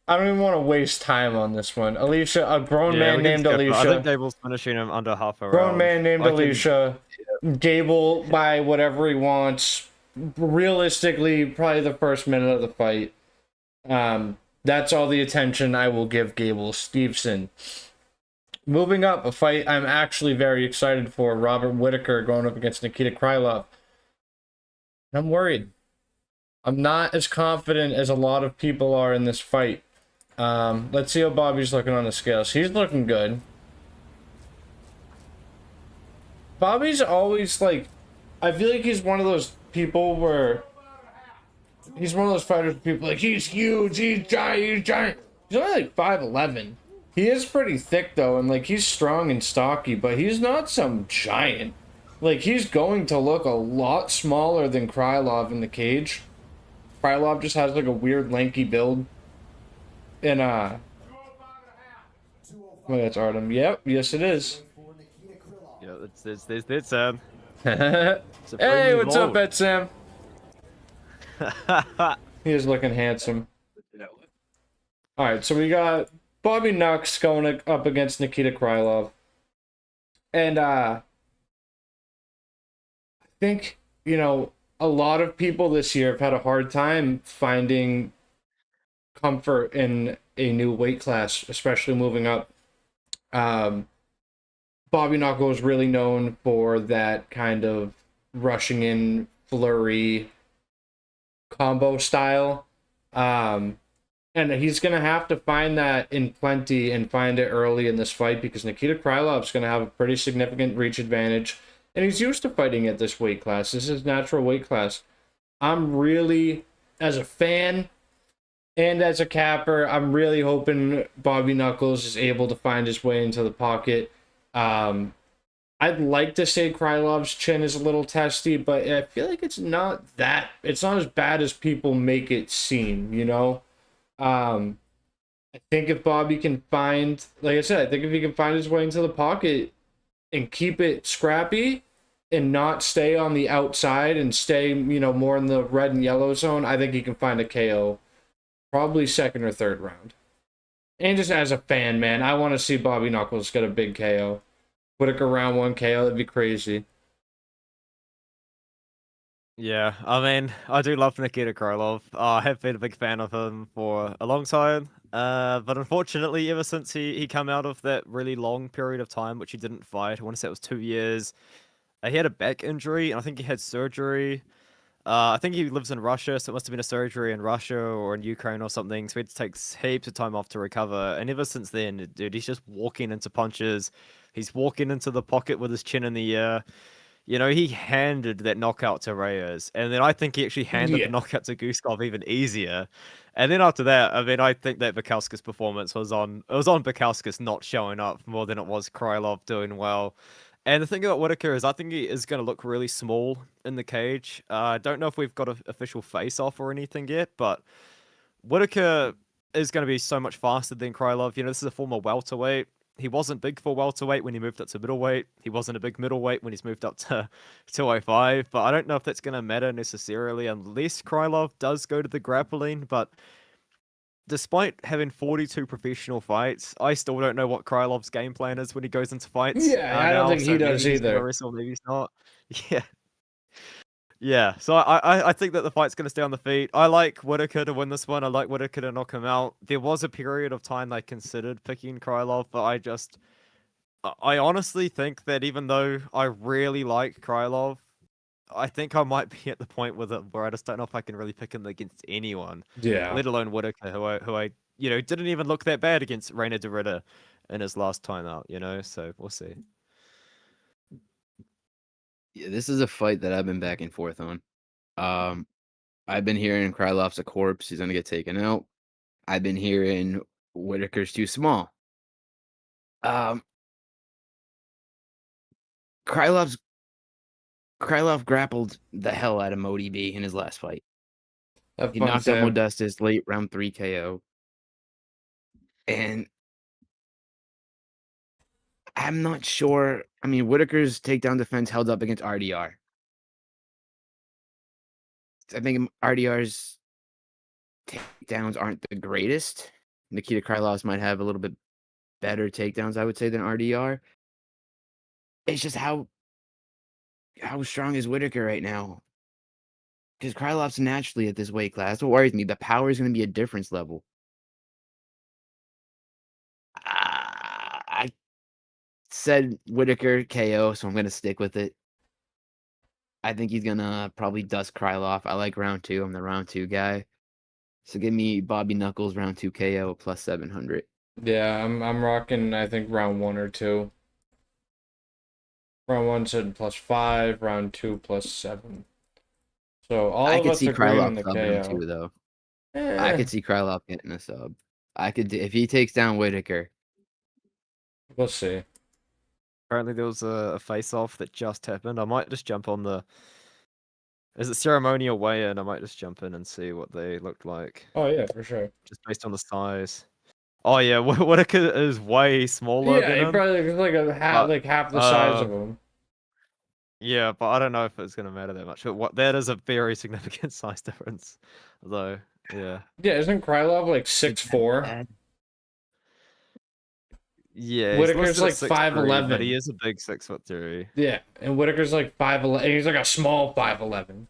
I don't even want to waste time on this one. Alicia, a grown Yeah, man we can named skip it. I think Alicia. Gable's finishing him under half a Grown round. man named I can- Alicia. Gable by whatever he wants. Realistically, probably the first minute of the fight. That's all the attention I will give Gable Stevenson. Moving up, a fight I'm actually very excited for. Robert Whittaker going up against Nikita Krylov. I'm worried. I'm not as confident as a lot of people are in this fight. Let's see how Bobby's looking on the scales. He's looking good. Bobby's always like, I feel like he's one of those people where he's one of those fighters where people are like, he's huge, he's giant. He's only like 5'11". He is pretty thick though, and like he's strong and stocky, but he's not some giant. Like he's going to look a lot smaller than Krylov in the cage. Krylov just has like a weird lanky build. And oh, that's Artem. Yep, yes it is. Yeah, it's Sam. Hey, what's up, Ed Sam? He is looking handsome. Alright, so we got Bobby Nux going up against Nikita Krylov. And I think, you know, a lot of people this year have had a hard time finding comfort in a new weight class, especially moving up. Bobby Knuckles is really known for that kind of rushing in flurry combo style. And he's going to have to find that in plenty and find it early in this fight because Nikita Krylov's going to have a pretty significant reach advantage. And he's used to fighting at this weight class. This is natural weight class. I'm really, as a fan and as a capper, I'm really hoping Bobby Knuckles is able to find his way into the pocket. I'd like to say Krylov's chin is a little testy, but I feel like it's not as bad as people make it seem, you know? I think if Bobby can find, like I said, I think if he can find his way into the pocket and keep it scrappy and not stay on the outside and stay, more in the red and yellow zone, I think he can find a KO probably second or third round. And just as a fan, man, I want to see Bobby Knuckles get a big KO. Whitaker round 1 KO, that'd be crazy. Yeah, I mean, I do love Nikita Krylov. I have been a big fan of him for a long time. But unfortunately, ever since he come out of that really long period of time, which he didn't fight, I want to say it was 2 years, he had a back injury, and I think he had surgery. I think he lives in Russia, so it must have been a surgery in Russia or in Ukraine or something. So he had to take heaps of time off to recover. And ever since then, dude, he's just walking into punches. He's walking into the pocket with his chin in the air. You know, he handed that knockout to Reyes, and then I think he actually handed the knockout to Guskov even easier. And then after that, I mean, I think that Bukowski's performance was on Bukowski's not showing up more than it was Krylov doing well. And the thing about Whitaker is I think he is going to look really small in the cage. I don't know if we've got an official face-off or anything yet, but Whitaker is going to be so much faster than Krylov. You know, this is a former welterweight. He wasn't big for welterweight when he moved up to middleweight. He wasn't a big middleweight when he's moved up to 205. But I don't know if that's going to matter necessarily unless Krylov does go to the grappling. But despite having 42 professional fights, I still don't know what Krylov's game plan is when he goes into fights. Yeah, I don't think he does maybe he's gonna either. wrestle, maybe he's not. Yeah. Yeah, so I think that the fight's going to stay on the feet. I like Whitaker to win this one. I like Whitaker to knock him out. There was a period of time I considered picking Krylov, but I honestly think that even though I really like Krylov, I think I might be at the point with it where I just don't know if I can really pick him against anyone. Yeah. Let alone Whitaker, who I didn't even look that bad against Reina de Ritter in his last time out, so we'll see. Yeah, this is a fight that I've been back and forth on. I've been hearing Krylov's a corpse. He's gonna get taken out. I've been hearing Whitaker's too small. Krylov grappled the hell out of Modi B in his last fight. He knocked out Modestus late round 3 KO. And I'm not sure. I mean, Whitaker's takedown defense held up against RDR. I think RDR's takedowns aren't the greatest. Nikita Krylov's might have a little bit better takedowns, I would say, than RDR. It's just how strong is Whitaker right now? Because Krylov's naturally at this weight class. That's what worries me. The power is going to be a difference level. I said Whitaker KO, so I'm going to stick with it. I think he's going to probably dust Krylov. I like round 2. I'm the round 2 guy. So give me Bobby Knuckles round 2 KO plus 700. Yeah, I'm rocking, I think, round 1 or 2. Round 1 said plus 5, round 2 plus 7. So all of us agree on the KO. Too, though. I could see Krylov getting a sub. If he takes down Whitaker. We'll see. Apparently there was a face-off that just happened. I might just jump on the... Is it ceremonial weigh-in? I might just jump in and see what they looked like. Oh, yeah, for sure. Just based on the size. Oh, yeah, Whitaker is way smaller than him. He probably looks like half the size of him. Yeah, but I don't know if it's going to matter that much. But that is a very significant size difference, though. Yeah. Yeah, isn't Krylov like 6'4"? Yeah, Whitaker's like 5'11", but he is a big 6'3". Yeah, and Whitaker's like 5'11". He's like a small 5'11".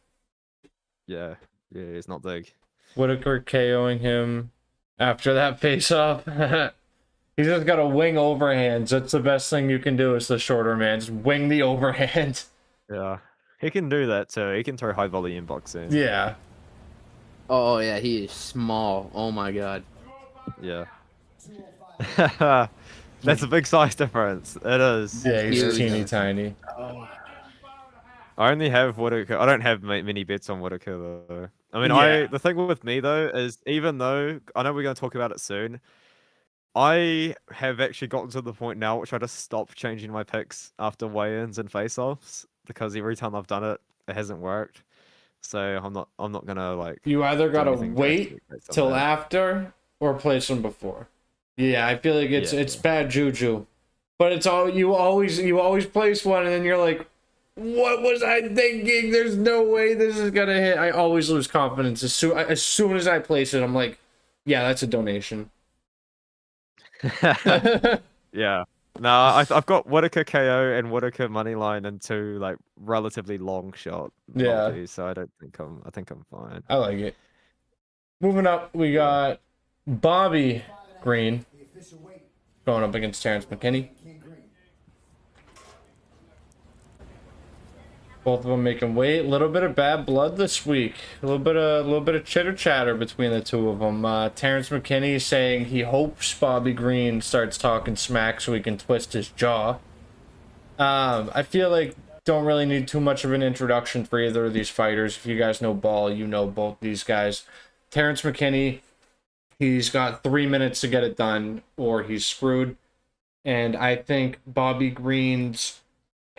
Yeah, he's not big. Whitaker KOing him after that face-off. He's just got to wing overhands. That's the best thing you can do as the shorter man. Just wing the overhand. Yeah, he can do that too. He can throw high volume boxing. Yeah. Oh yeah, he is small. Oh my god. Yeah. That's a big size difference. It is. Yeah, he's teeny tiny. Oh. I only have Whitaker. I don't have many bets on Whitaker though. I mean, the thing with me though is even though I know we're going to talk about it soon, I have actually gotten to the point now which I just stopped changing my picks after weigh-ins and face-offs because every time I've done it, it hasn't worked. So I'm not gonna like. You either gotta wait till after, or place him before. Yeah, I feel like it's Yeah. bad juju. But it's all you always place one and then you're like, what was I thinking? There's no way this is gonna hit. I always lose confidence as soon as I place it. I'm like, yeah, that's a donation. Yeah. No, I've got Whitaker KO and Whitaker moneyline and 2 like relatively long shot Yeah. multis, so I think I'm fine. I like it. Moving up, we got Bobby Green The official weight going up against Terrence McKinney. King Green. Both of them making weight. A little bit of bad blood this week. A little bit of chitter chatter between the two of them. Terrence McKinney saying he hopes Bobby Green starts talking smack so he can twist his jaw. I feel like don't really need too much of an introduction for either of these fighters. If you guys know ball, you know both these guys. Terrence McKinney, he's got 3 minutes to get it done or he's screwed. And I think Bobby Green's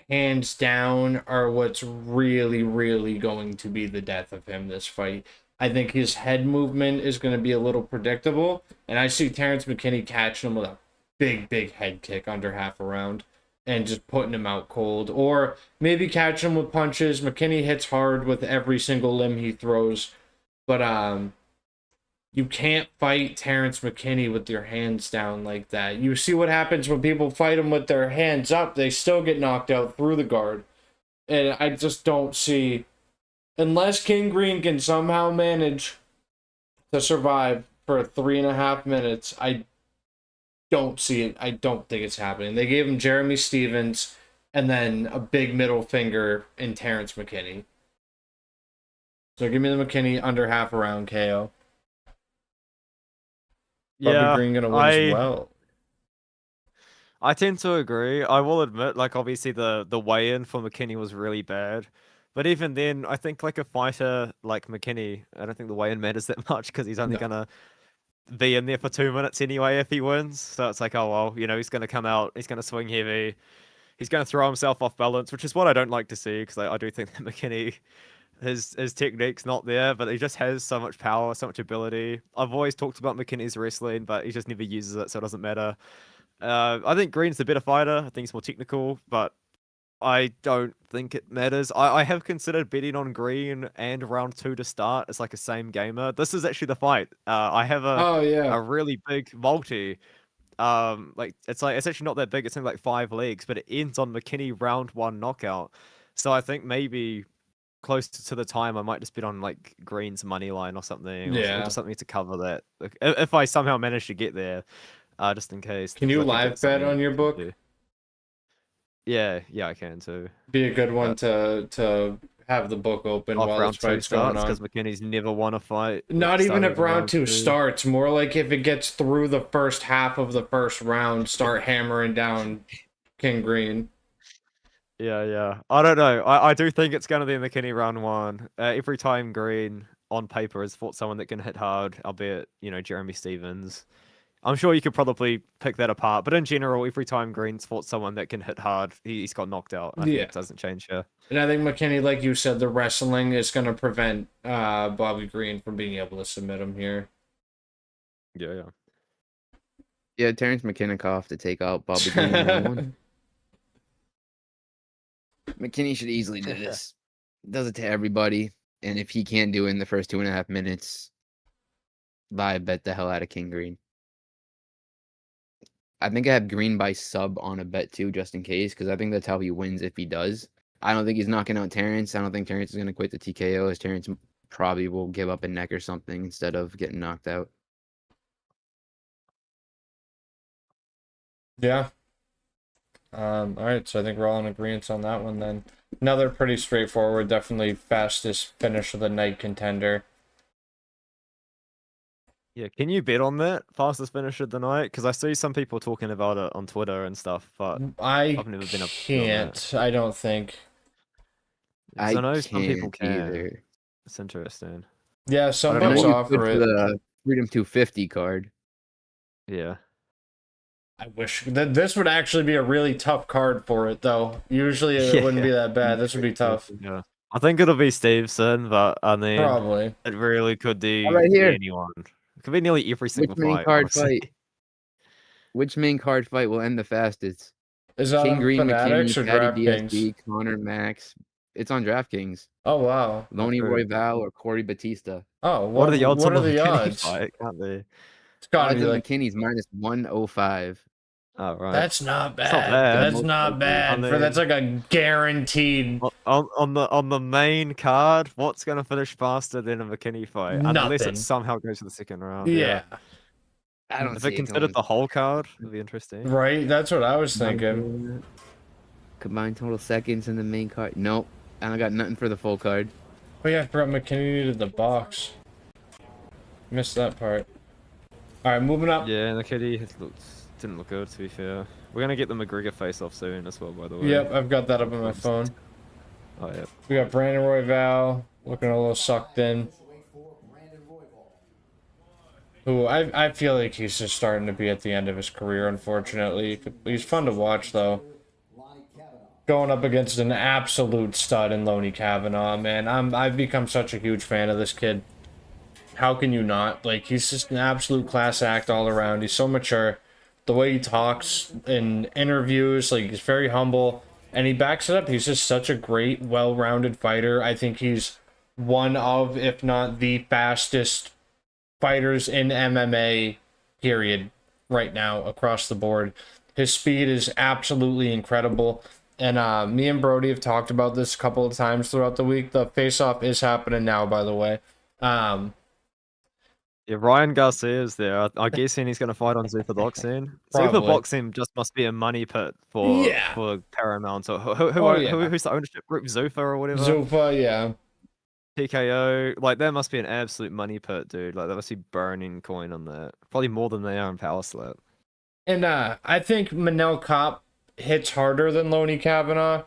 hands down are what's really, really going to be the death of him this fight. I think his head movement is going to be a little predictable, and I see Terrence McKinney catching him with a big head kick under half a round and just putting him out cold, or maybe catch him with punches. McKinney hits hard with every single limb he throws, but you can't fight Terrence McKinney with your hands down like that. You see what happens when people fight him with their hands up. They still get knocked out through the guard. And I just don't see... Unless King Green can somehow manage to survive for 3.5 minutes, I don't see it. I don't think it's happening. They gave him Jeremy Stevens and then a big middle finger in Terrence McKinney. So give me the McKinney under half a round KO. Bobby Green gonna win as well. I tend to agree. I will admit, like obviously the weigh-in for McKinney was really bad, but even then, I think like a fighter like McKinney, I don't think the weigh-in matters that much because he's only gonna be in there for 2 minutes anyway if he wins. So it's like, oh well, he's gonna come out, he's gonna swing heavy, he's gonna throw himself off balance, which is what I don't like to see because I do think that McKinney. His technique's not there, but he just has so much power, so much ability. I've always talked about McKinney's wrestling, but he just never uses it, so it doesn't matter. I think Green's the better fighter. I think he's more technical, but I don't think it matters. I have considered betting on Green and round 2 to start as like a same gamer. This is actually the fight. I have a really big multi. It's actually not that big. It's only like 5 legs, but it ends on McKinney round 1 knockout. So I think maybe closer to the time, I might just bet on like Green's money line or something, or just something to cover that. Like, if I somehow manage to get there, just in case. Can you live bet on your book? Yeah, I can too. Be a good one to have the book open while round this fight's going on. Because McKinney's never won a fight. Not even if round 2 starts. More like if it gets through the first half of the first round, start hammering down King Green. Yeah. I don't know. I do think it's going to be McKinney round 1. Every time Green on paper has fought someone that can hit hard, albeit, Jeremy Stevens. I'm sure you could probably pick that apart. But in general, every time Green's fought someone that can hit hard, he's got knocked out. I think it doesn't change here. And I think McKinney, like you said, the wrestling is going to prevent Bobby Green from being able to submit him here. Yeah. Yeah, Terrence McKinnon to take out Bobby Green in round 1. McKinney should easily do this. Does it to everybody. And if he can't do it in the first 2.5 minutes, I bet the hell out of King Green. I think I have Green by sub on a bet too, just in case, because I think that's how he wins if he does. I don't think he's knocking out Terrence. I don't think Terrence is going to quit the TKO, as Terrence probably will give up a neck or something instead of getting knocked out. Yeah. All right, so I think we're all in agreement on that one then. Another pretty straightforward, definitely fastest finish of the night contender. Yeah, can you bet on that? Fastest finish of the night? Because I see some people talking about it on Twitter and stuff, but I've never been able to do that. I don't think. I know some people can. Either. It's interesting. Yeah, some books offer it. The Freedom 250 card. Yeah. I wish that this would actually be a really tough card for it, though. Usually it wouldn't be that bad. This would be tough. Yeah. I think it'll be Stevenson, but I mean, probably it really could be right here. anyone. It could be nearly every single main fight. card honestly. fight? Which main card fight will end the fastest? Is that King on Green, Fanatics McKinney, or Patty DraftKings? DSP, Connor Max. It's on DraftKings. Oh wow. Loney true. Royval or Corey Batista. Oh, What are the odds what on are the the McKinney odds? fight? Can't be. It's gotta Odds be of like McKinney's minus 105. Oh right. that's not It's not bad. bad. That's not bad. I For that's mean- like a guaranteed On the main card, what's gonna finish faster than a McKinney fight? Unless Nothing. it somehow goes to the second round. yeah. I don't If see it it considered going. the whole card, it'd be interesting. Right, that's what I was thinking. Combined total seconds in the main card. Nope. I got nothing for the full card. Oh yeah, I forgot McKinney needed the box. Missed that part. Alright, moving up. Yeah, the kitty didn't look good, to be fair. We're gonna get the McGregor face off soon as well, by the way. Yep, I've got that up on my phone. Oh yeah. We got Brandon Royval looking a little sucked in. Who I feel like he's just starting to be at the end of his career, unfortunately. He's fun to watch though. Going up against an absolute stud in Loney Kavanaugh, man. I've become such a huge fan of this kid. How can you not? Like, he's just an absolute class act all around. He's so mature. The way he talks in interviews, like, he's very humble. And he backs it up. He's just such a great, well-rounded fighter. I think he's one of, if not the fastest fighters in MMA, period, right now, across the board. His speed is absolutely incredible. And me and Brodie have talked about this a couple of times throughout the week. The face-off is happening now, by the way. Yeah, Ryan Garcia is there. I'm guessing he's going to fight on Zuffa Boxing. Probably. Zuffa Boxing just must be a money pit for Paramount. So who's the ownership group? Zuffa or whatever? Zuffa, yeah. TKO. Like, that must be an absolute money pit, dude. Like, that must be burning coin on that. Probably more than they are in Power Slap. And I think Manel Kopp hits harder than Loney Kavanaugh.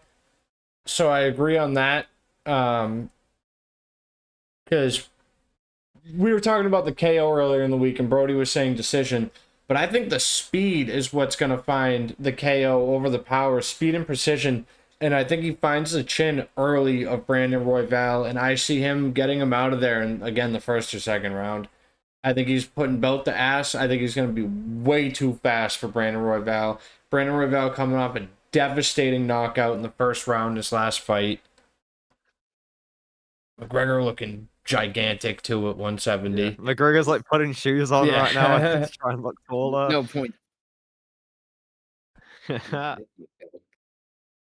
So I agree on that. Because we were talking about the KO earlier in the week, and Brodie was saying decision. But I think the speed is what's going to find the KO over the power. Speed and precision. And I think he finds the chin early of Brandon Royval. And I see him getting him out of there in, again, the first or second round. I think he's putting belt to ass. I think he's going to be way too fast for Brandon Royval. Brandon Royval coming off a devastating knockout in the first round this last fight. McGregor looking gigantic too at 170. Yeah. McGregor's like putting shoes on Yeah. right now. I think he's trying to look taller. No point.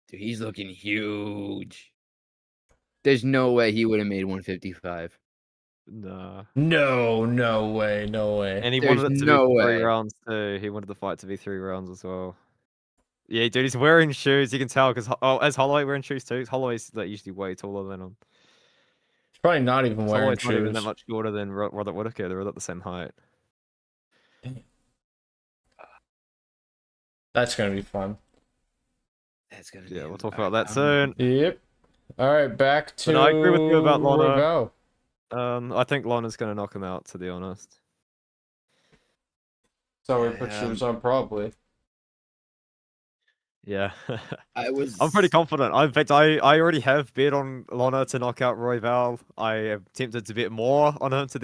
Dude, he's looking huge. There's no way he would have made 155. Nah. No way. And he There's wanted it to no be way. 3 rounds too. He wanted the fight to be 3 rounds as well. Yeah, dude, he's wearing shoes. You can tell because is Holloway wearing shoes too? Holloway's like usually way taller than him. He's probably not even wearing Holloway's not even shoes. that much shorter than Robert Whittaker. They're all at the same height. That's gonna be fun. That's gonna. Yeah, be we'll talk alright, about that soon. Yep. All right, back to. But I agree with you about Lana. Royval. I think Lana's gonna knock him out, to be honest. So we put shoes on probably. Yeah. I'm pretty confident. In fact, I already have bet on Lana to knock out Royval. I am tempted to bet more on him to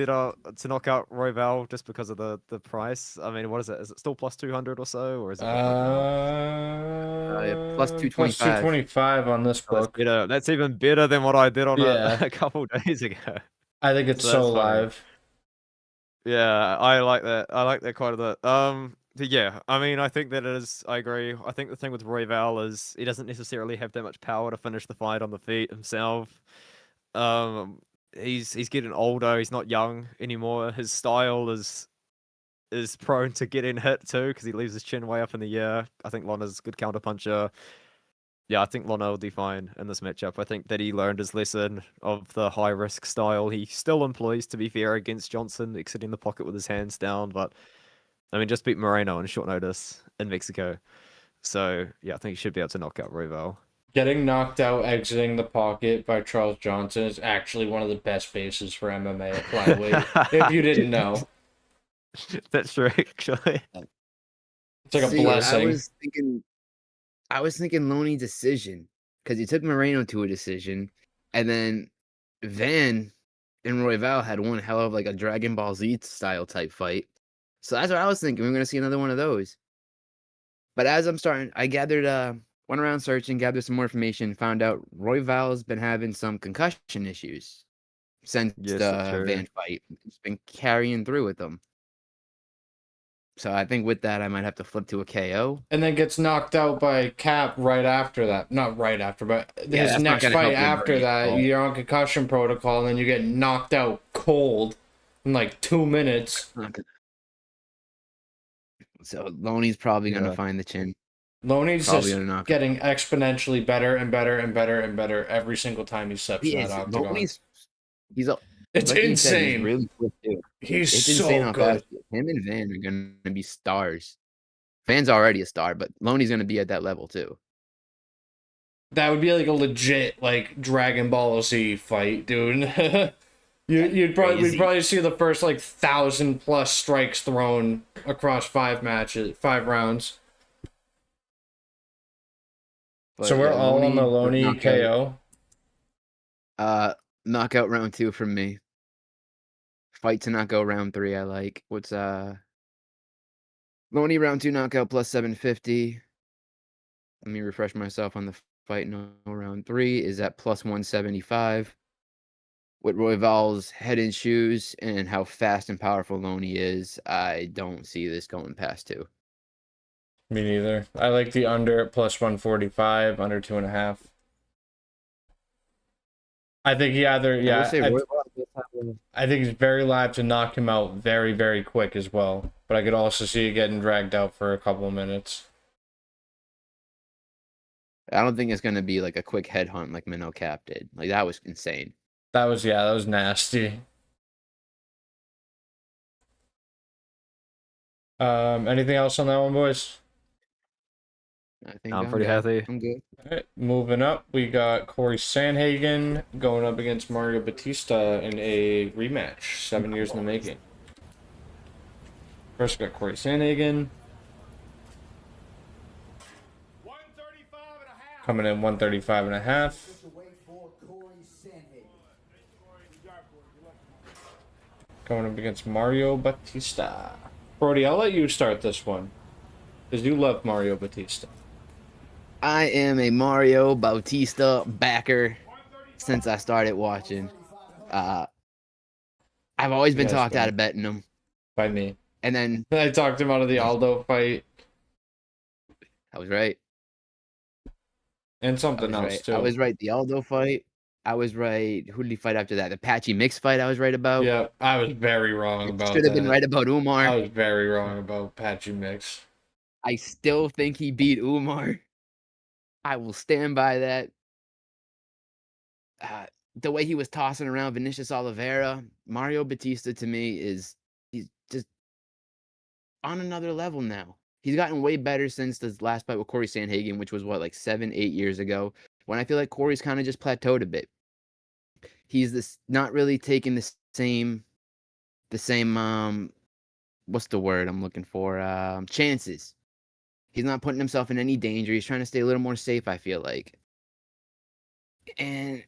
knock out Royval just because of the price. I mean, what is it? Is it still plus 200 or so, or is it? Plus 225. Plus 225 on this That's book. better. That's even better than what I did on Yeah. a couple days ago. I think it's So so that's fine. live. Yeah, I like that. I like that quite a bit. Yeah, I mean, I think that it is. I agree. I think the thing with Royval is he doesn't necessarily have that much power to finish the fight on the feet himself. He's getting older. He's not young anymore. His style is prone to getting hit too because he leaves his chin way up in the air. I think Lana's a good counter puncher. Yeah, I think Lana will do fine in this matchup. I think that he learned his lesson of the high risk style he still employs, to be fair, against Johnson, exiting the pocket with his hands down. But I mean, just beat Moreno on short notice in Mexico. So yeah, I think he should be able to knock out Royval. Getting knocked out exiting the pocket by Charles Johnson is actually one of the best bases for MMA at flyweight. If you didn't know, That's true, actually. it's like a See, blessing. I was thinking Loney decision because he took Moreno to a decision, and then Van and Royval had one hell of like a Dragon Ball Z style type fight. So that's what I was thinking. We're gonna see another one of those. But as I'm starting, I gathered went around searching, gathered some more information, found out Royval's been having some concussion issues since Yes, that's the true. Van fight. He's been carrying through with them. So I think with that, I might have to flip to a KO. And then gets knocked out by Cap right after that. Not right after, but Yeah, his that's not next gonna fight help him after very that, well. you're on concussion protocol, and then you get knocked out cold in like 2 minutes. So Loney's probably gonna Yeah. find the chin. Loney's Probably just gonna knock him. getting exponentially better and better and better and better every single time he steps He in is. that octagon. Loney's. He's a. It's Like you said, insane. he's really quick too. He's It's so insane how good. fast him and Van are gonna be stars. Van's already a star, but Loney's gonna be at that level too. That would be like a legit like Dragon Ball Z fight, dude. We'd probably see the first like 1,000+ strikes thrown across 5 rounds. But So we're yeah, all on the Loney Loney KO. knockout round 2 from me. Fight to knockout round 3. I like. What's Loney round 2 knockout plus 750. Let me refresh myself on the fight. No, round 3 is at plus 175. With Royval's head and shoes and how fast and powerful Loney is, I don't see this going past 2. Me neither. I like the under at plus 145, under 2.5. I think he either I will say Royval does have I think he's very live to knock him out very, very quick as well. But I could also see it getting dragged out for a couple of minutes. I don't think it's gonna be like a quick headhunt like Minnow Cap did. Like that was insane. That was nasty. Anything else on that one, boys? I think I'm pretty good. happy. I'm good. All right, moving up, we got Corey Sandhagen going up against Mario Batista in a rematch, 7 years in the making. First, we got Corey Sandhagen coming in 135.5. Official weight for Corey Sandhagen. Going up against Mario Batista. Brodie, I'll let you start this one because you love Mario Batista. I am a Mario Bautista backer since I started watching. I've always been Yes, talked man. out of betting him. By me. And then I talked him out of the Aldo fight I was right. and something else Right. too. I was right. The Aldo fight. I was right. Who did he fight after that? The Patchy Mix fight. I was right about. Yeah, I was very wrong about Should have been that. right about Umar. I was very wrong about Patchy Mix. I still think he beat Umar. I will stand by that. The way he was tossing around Vinicius Oliveira, Mario Batista to me he's just on another level now. He's gotten way better since this last fight with Corey Sandhagen, which was like 7-8 years ago. When I feel like Corey's kind of just plateaued a bit. He's not really taking the same what's the word I'm looking for? Chances. He's not putting himself in any danger. He's trying to stay a little more safe, I feel like. And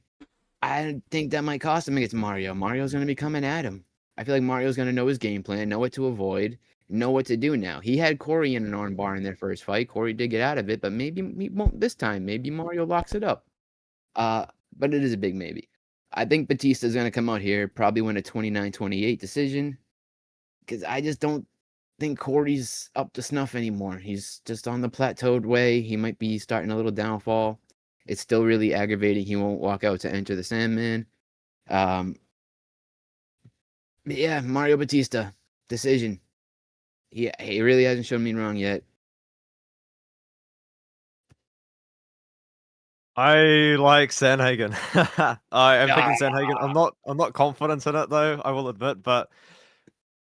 I think that might cost him against Mario. Mario's going to be coming at him. I feel like Mario's going to know his game plan, know what to avoid, know what to do now. He had Corey in an armbar in their first fight. Corey did get out of it, but maybe he won't this time. Maybe Mario locks it up. But it is a big maybe. I think Batista's going to come out here, probably win a 29-28 decision, because I just don't think Corey's up to snuff anymore. He's just on the plateaued way. He might be starting a little downfall. It's still really aggravating. He won't walk out to enter the Sandman. But yeah, Mario Batista decision. He really hasn't shown me wrong yet. I like Sandhagen. I am picking Sandhagen. I'm not confident in it though, I will admit, but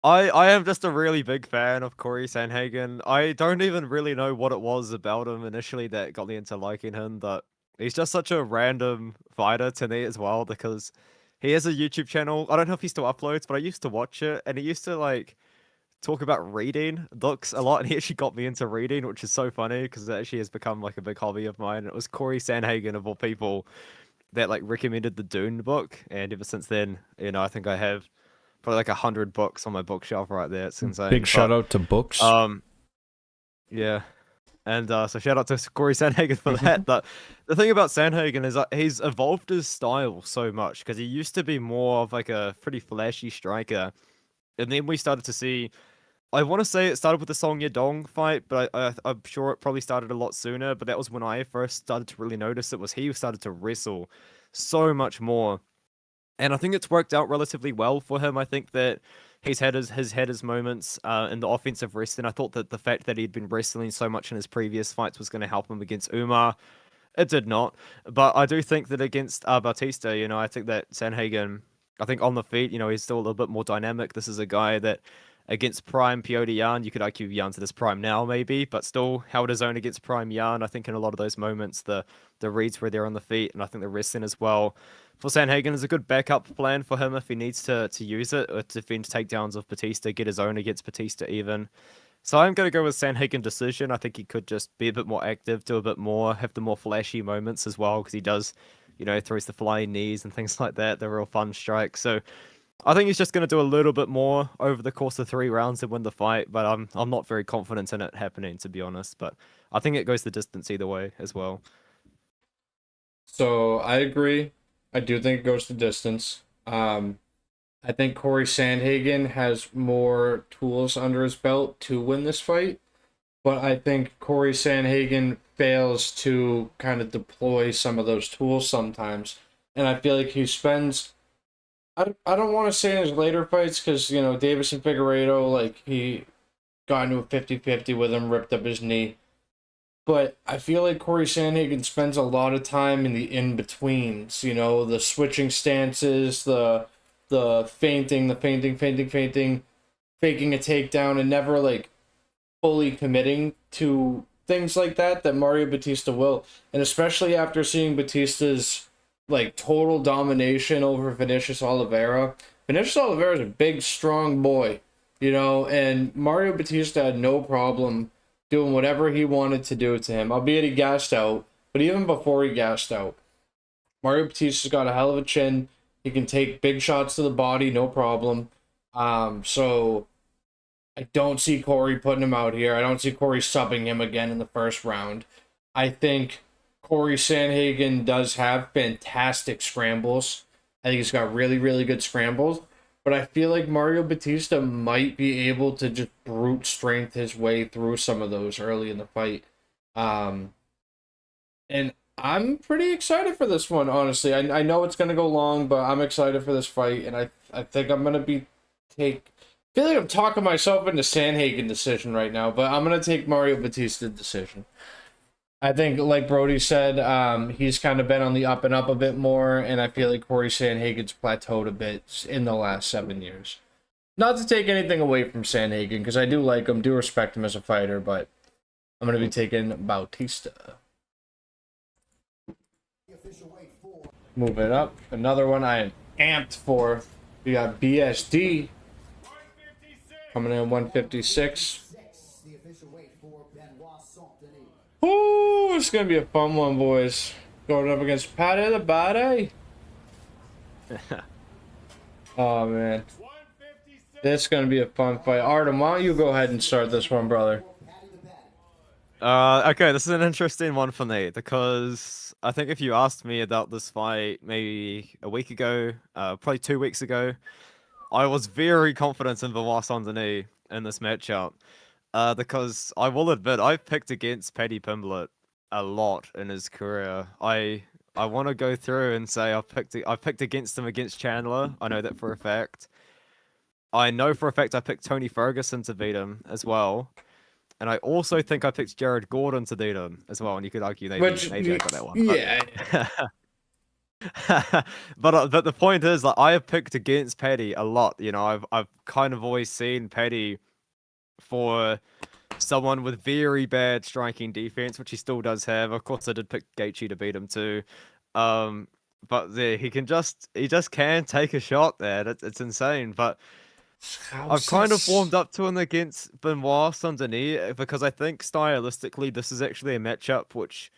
I am just a really big fan of Corey Sandhagen. I don't even really know what it was about him initially that got me into liking him, but he's just such a random fighter to me as well because he has a YouTube channel. I don't know if he still uploads, but I used to watch it and he used to like talk about reading books a lot, and he actually got me into reading, which is so funny because it actually has become like a big hobby of mine. It was Corey Sandhagen of all people that like recommended the Dune book, and ever since then, I think I have probably like 100 books on my bookshelf right there. It's insane. Big shout out to books. Yeah. And so shout out to Corey Sandhagen for that. But the thing about Sandhagen is that he's evolved his style so much, because he used to be more of like a pretty flashy striker. And then we started to see, I want to say it started with the Song Yadong fight, but I'm sure it probably started a lot sooner. But that was when I first started to really notice it, was he started to wrestle so much more. And I think it's worked out relatively well for him. I think that he's had his moments in the offensive wrestling. I thought that the fact that he'd been wrestling so much in his previous fights was going to help him against Umar. It did not. But I do think that against Batista, I think that Sandhagen, I think on the feet, he's still a little bit more dynamic. This is a guy that against Prime Piotr Jan, you could argue Jan's at his prime now maybe, but still held his own against Prime Jan. I think in a lot of those moments, the reads were there on the feet, and I think the wrestling as well for Sandhagen is a good backup plan for him if he needs to use it, or to defend takedowns of Batista, get his own against Batista even. So I'm going to go with Sandhagen decision. I think he could just be a bit more active, do a bit more, have the more flashy moments as well, because he does, throws the flying knees and things like that. They're real fun strikes. So I think he's just going to do a little bit more over the course of 3 rounds and win the fight, but I'm not very confident in it happening, to be honest. But I think it goes the distance either way as well. So I agree. I do think it goes the distance. I think Corey Sandhagen has more tools under his belt to win this fight, but I think Corey Sandhagen fails to kind of deploy some of those tools sometimes. And I feel like he spends, I don't want to say in his later fights, because, Davis and Figueiredo, like, he got into a 50-50 with him, ripped up his knee. But I feel like Corey Sandhagen spends a lot of time in the in-betweens, the switching stances, the feinting, faking a takedown, and never, like, fully committing to things like that Mario Batista will. And especially after seeing Batista's, like, total domination over Vinicius Oliveira. Vinicius Oliveira is a big, strong boy, and Mario Batista had no problem doing whatever he wanted to do to him, albeit he gassed out. But even before he gassed out, Mario Batista's got a hell of a chin. He can take big shots to the body, no problem. So I don't see Corey putting him out here. I don't see Corey subbing him again in the first round. I think Corey Sandhagen does have fantastic scrambles. I think he's got really, really good scrambles. But I feel like Mario Batista might be able to just brute strength his way through some of those early in the fight. And I'm pretty excited for this one, honestly. I know it's going to go long, but I'm excited for this fight. And I think I'm going to I feel like I'm talking myself into Sandhagen decision right now, but I'm going to take Mario Batista decision. I think, like Brodie said, he's kind of been on the up and up a bit more, and I feel like Corey Sandhagen's plateaued a bit in the last 7 years. Not to take anything away from Sandhagen, because I do like him, do respect him as a fighter, but I'm going to be taking Bautista. Moving up, another one I am amped for. We got BSD coming in at 156. Ooh, it's going to be a fun one, boys. Going up against Paddy the Baddy. Oh, man. This is going to be a fun fight. Artem, why don't you go ahead and start this one, brother? Okay, this is an interesting one for me, because I think if you asked me about this fight maybe a week ago, probably 2 weeks ago, I was very confident in Benoit Saint-Denis in this matchup. Because I will admit, I've picked against Paddy Pimblett a lot in his career. I want to go through and say I've picked against him against Chandler. I know that for a fact. I know for a fact I picked Tony Ferguson to beat him as well. And I also think I picked Jared Gordon to beat him as well. And you could argue maybe I got that one. Yeah. But the point is, like, I have picked against Paddy a lot. I've kind of always seen Paddy for someone with very bad striking defense, which he still does have. Of course, I did pick Gaethje to beat him too. But he just can take a shot there. It's insane. But I've kind of warmed up to him against Benoit Saint-Denis, because I think stylistically this is actually a matchup which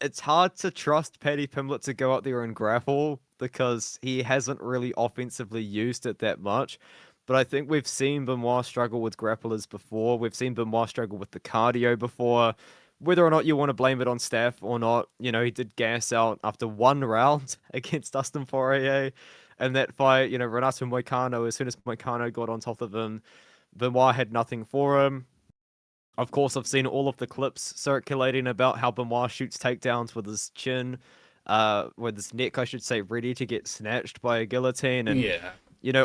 it's hard to trust Paddy Pimblett to go out there and grapple because he hasn't really offensively used it that much. But I think we've seen Benoit struggle with grapplers before. We've seen Benoit struggle with the cardio before. Whether or not you want to blame it on staff or not, he did gas out after one round against Dustin Poirier. And that fight, Renato Moicano, as soon as Moicano got on top of him, Benoit had nothing for him. Of course, I've seen all of the clips circulating about how Benoit shoots takedowns with his chin, with his neck, I should say, ready to get snatched by a guillotine. And,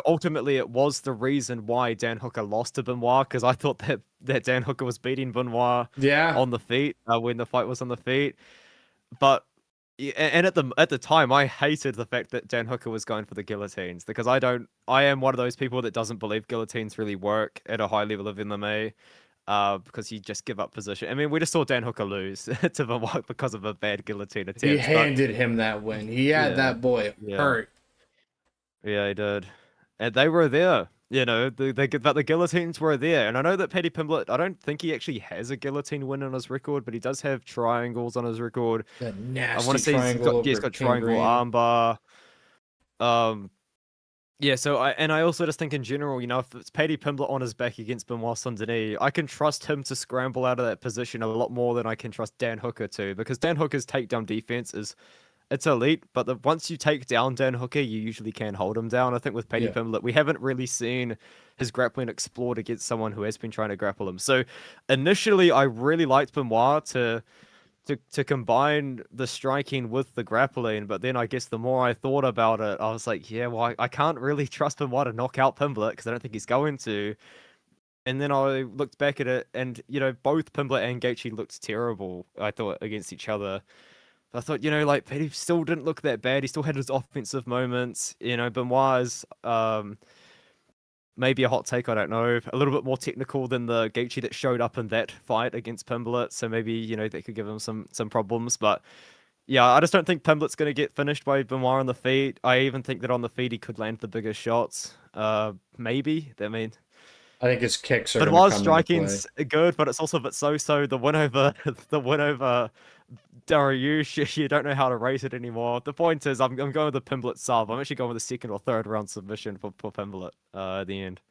ultimately it was the reason why Dan Hooker lost to Benoit, because I thought that Dan Hooker was beating Benoit on the feet when the fight was on the feet. But and at the time, I hated the fact that Dan Hooker was going for the guillotines, because I am one of those people that doesn't believe guillotines really work at a high level of MMA. Because you just give up position. I mean, we just saw Dan Hooker lose to Benoit because of a bad guillotine attempt. He handed him that win. He had that boy hurt. Yeah, he did. And they were there, but the guillotines were there. And I know that Paddy Pimblett, I don't think he actually has a guillotine win on his record, but he does have triangles on his record. The nasty I want to say he's got triangle armbar. Yeah, so I also just think in general, if it's Paddy Pimblett on his back against Benoit Saint-Denis, I can trust him to scramble out of that position a lot more than I can trust Dan Hooker to, because Dan Hooker's takedown defense it's elite, but once you take down Dan Hooker, you usually can hold him down. I think with Paddy Pimblett, we haven't really seen his grappling explored against someone who has been trying to grapple him. So initially, I really liked Benoit to combine the striking with the grappling, but then I guess the more I thought about it, I was like, well, I can't really trust Benoit to knock out Pimblett because I don't think he's going to. And then I looked back at it, and both Pimblett and Gaethje looked terrible, I thought, against each other. I thought, Paddy still didn't look that bad. He still had his offensive moments. Benoit is maybe a hot take, I don't know. A little bit more technical than the Gaethje that showed up in that fight against Pimblett. So maybe, that could give him some problems. But yeah, I just don't think Pimblett's going to get finished by Benoit on the feet. I even think that on the feet he could land the bigger shots. Maybe. I mean, I think his kicks are. Benoit's striking's good, but it's also a bit so-so. The win over Dariush, you don't know how to rate it anymore. The point is, I'm going with the Pimblett sub. I'm actually going with the second or third round submission for Pimblett at the end.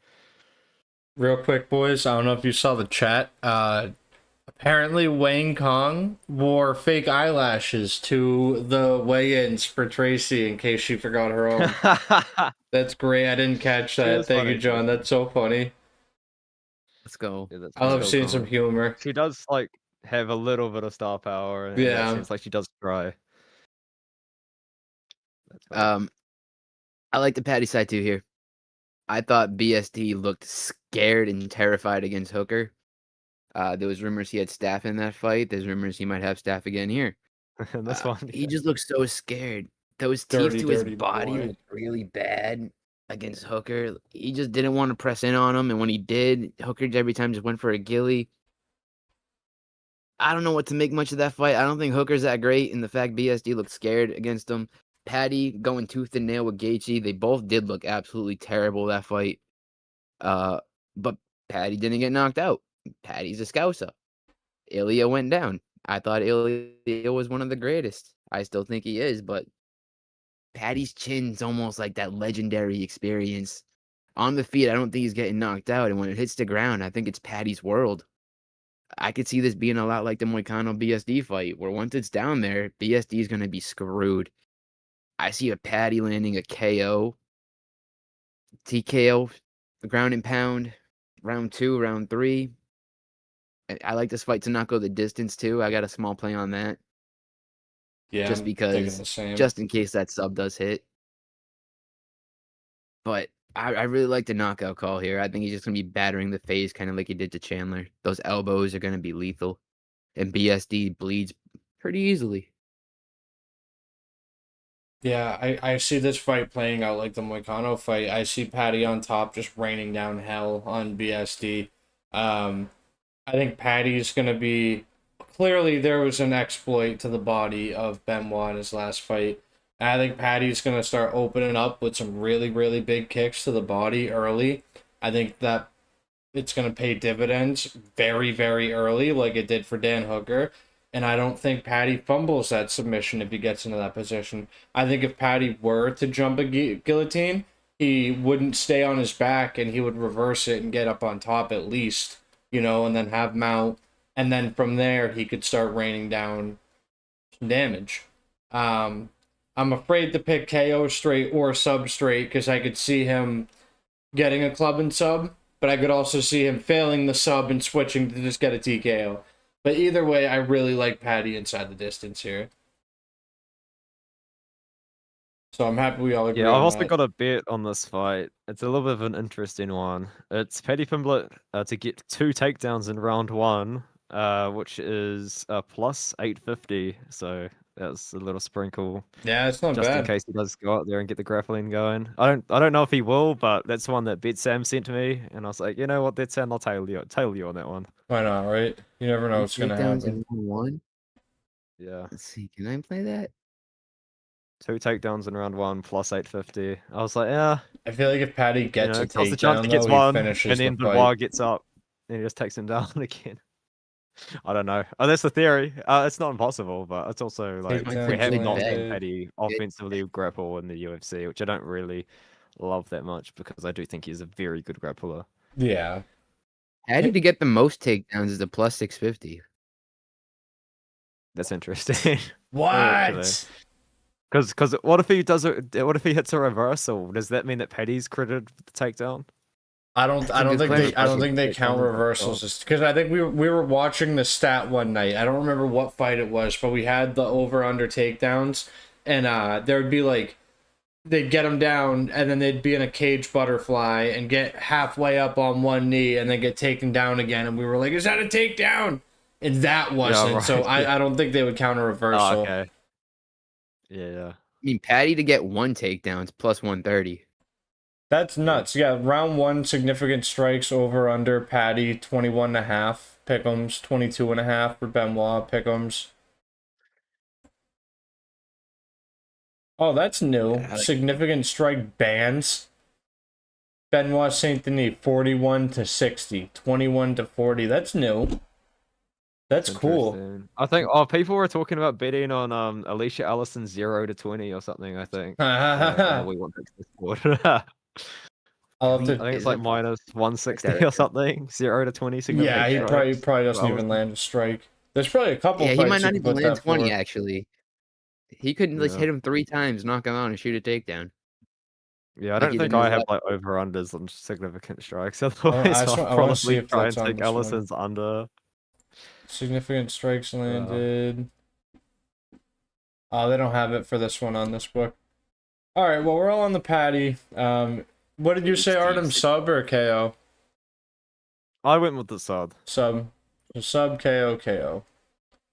Real quick, boys, I don't know if you saw the chat. Apparently, Wayne Kong wore fake eyelashes to the weigh-ins for Tracy in case she forgot her own. That's great. I didn't catch that. Thank you, John. That's so funny. Let's go. Yeah, I love seeing some humor. She does have a little bit of star power. And it seems like she does try. I like the Paddy side too here. I thought BSD looked scared and terrified against Hooker. There was rumors he had staff in that fight. There's rumors he might have staff again here. That's fine. He just looks so scared. Those teeth to his body looked really bad against Hooker. He just didn't want to press in on him, and when he did, Hooker every time just went for a gilly. I don't know what to make much of that fight. I don't think Hooker's that great, and the fact BSD looked scared against him. Paddy going tooth and nail with Gaethje. They both did look absolutely terrible that fight. But Paddy didn't get knocked out. Paddy's a Scouser. Ilya went down. I thought Ilya was one of the greatest. I still think he is, but Paddy's chin's almost like that legendary experience. On the feet, I don't think he's getting knocked out, and when it hits the ground, I think it's Paddy's world. I could see this being a lot like the Moicano BSD fight, where once it's down there, BSD is going to be screwed. I see a Paddy landing a KO, TKO, ground and pound, round 2, round 3. I like this fight to not go the distance too. I got a small play on that. Yeah, just because, just in case that sub does hit. But I really like the knockout call here. I think he's just going to be battering the face, kind of like he did to Chandler. Those elbows are going to be lethal. And BSD bleeds pretty easily. Yeah, I see this fight playing out like the Moicano fight. I see Paddy on top just raining down hell on BSD. I think Paddy's going to be... Clearly, there was an exploit to the body of Benoit in his last fight. And I think Paddy's going to start opening up with some really, really big kicks to the body early. I think that it's going to pay dividends very, very early, like it did for Dan Hooker. And I don't think Paddy fumbles that submission if he gets into that position. I think if Paddy were to jump a guillotine, he wouldn't stay on his back and he would reverse it and get up on top at least, and then have mount. And then from there, he could start raining down some damage. I'm afraid to pick KO straight or sub straight because I could see him getting a club and sub, but I could also see him failing the sub and switching to just get a TKO. But either way, I really like Paddy inside the distance here. So I'm happy we all agree. Yeah, I've on also that. got a bet on this fight. It's a little bit of an interesting one. It's Paddy Pimblett to get 2 takedowns in round 1, which is plus 850. So that's a little sprinkle. Yeah, it's not just bad. in case he does go out there and get the grappling going. I don't know if he will, but that's one that Bet Sam sent to me, and I was like, you know what, Bet Sam, I'll tail you on that one. Why not, right? You never know what's gonna Takedowns happen. in 1-1. Yeah, Let's see. Can I play that? 2 takedowns in round 1 plus 850. I was like, yeah. I feel like if Paddy gets a There's a chance takedown, he gets though, one, he finishes and then the fight. Benoit gets up, and he just takes him down again. I don't know. Oh, that's the theory. It's not impossible, but it's also like Takedowns we have not landed. seen Paddy offensively grapple in the UFC, which I don't really love that much because I do think he's a very good grappler. Yeah. Paddy to get the most takedowns is a plus 650. That's interesting. What? Because what if he does it? What if he hits a reversal? Does that mean that Paddy's credited with the takedown? I don't think they count reversals because I think we were watching the stat one night. I don't remember what fight it was, but we had the over under takedowns, and there would be like they'd get him down, and then they'd be in a cage butterfly and get halfway up on one knee, and then get taken down again, and we were like, "Is that a takedown?" And that wasn't. right. So I don't think they would count a reversal. Oh, okay. Yeah. I mean, Paddy to get 1 takedowns plus 130. That's nuts. Yeah, round 1, significant strikes over under Paddy, 21.5. Pick'ems, 22.5 for Benoit. Pick'ems. Oh, that's new. Significant strike bands. Benoit Saint Denis, 41 to 60, 21 to 40. That's new. That's cool. I think people were talking about betting on Alicia Allison 0 to 20 or something. I think. We want to score. I'll have I to. think it's like minus 160 or something. 0 to 20. Yeah, he probably doesn't even land a strike. There's probably a couple. Yeah, he might not even land 20 for. actually. He couldn't just hit him 3 times, knock him out, and shoot a takedown. Yeah, I don't think I have like over unders on significant strikes. Otherwise, I'll probably try and take Allison's under. Significant strikes landed. Oh, they don't have it for this one on this book. All right, well, we're all on the Paddy. What did you say, Artem? Sub or KO? I went with the sub. Sub. So sub, KO, KO.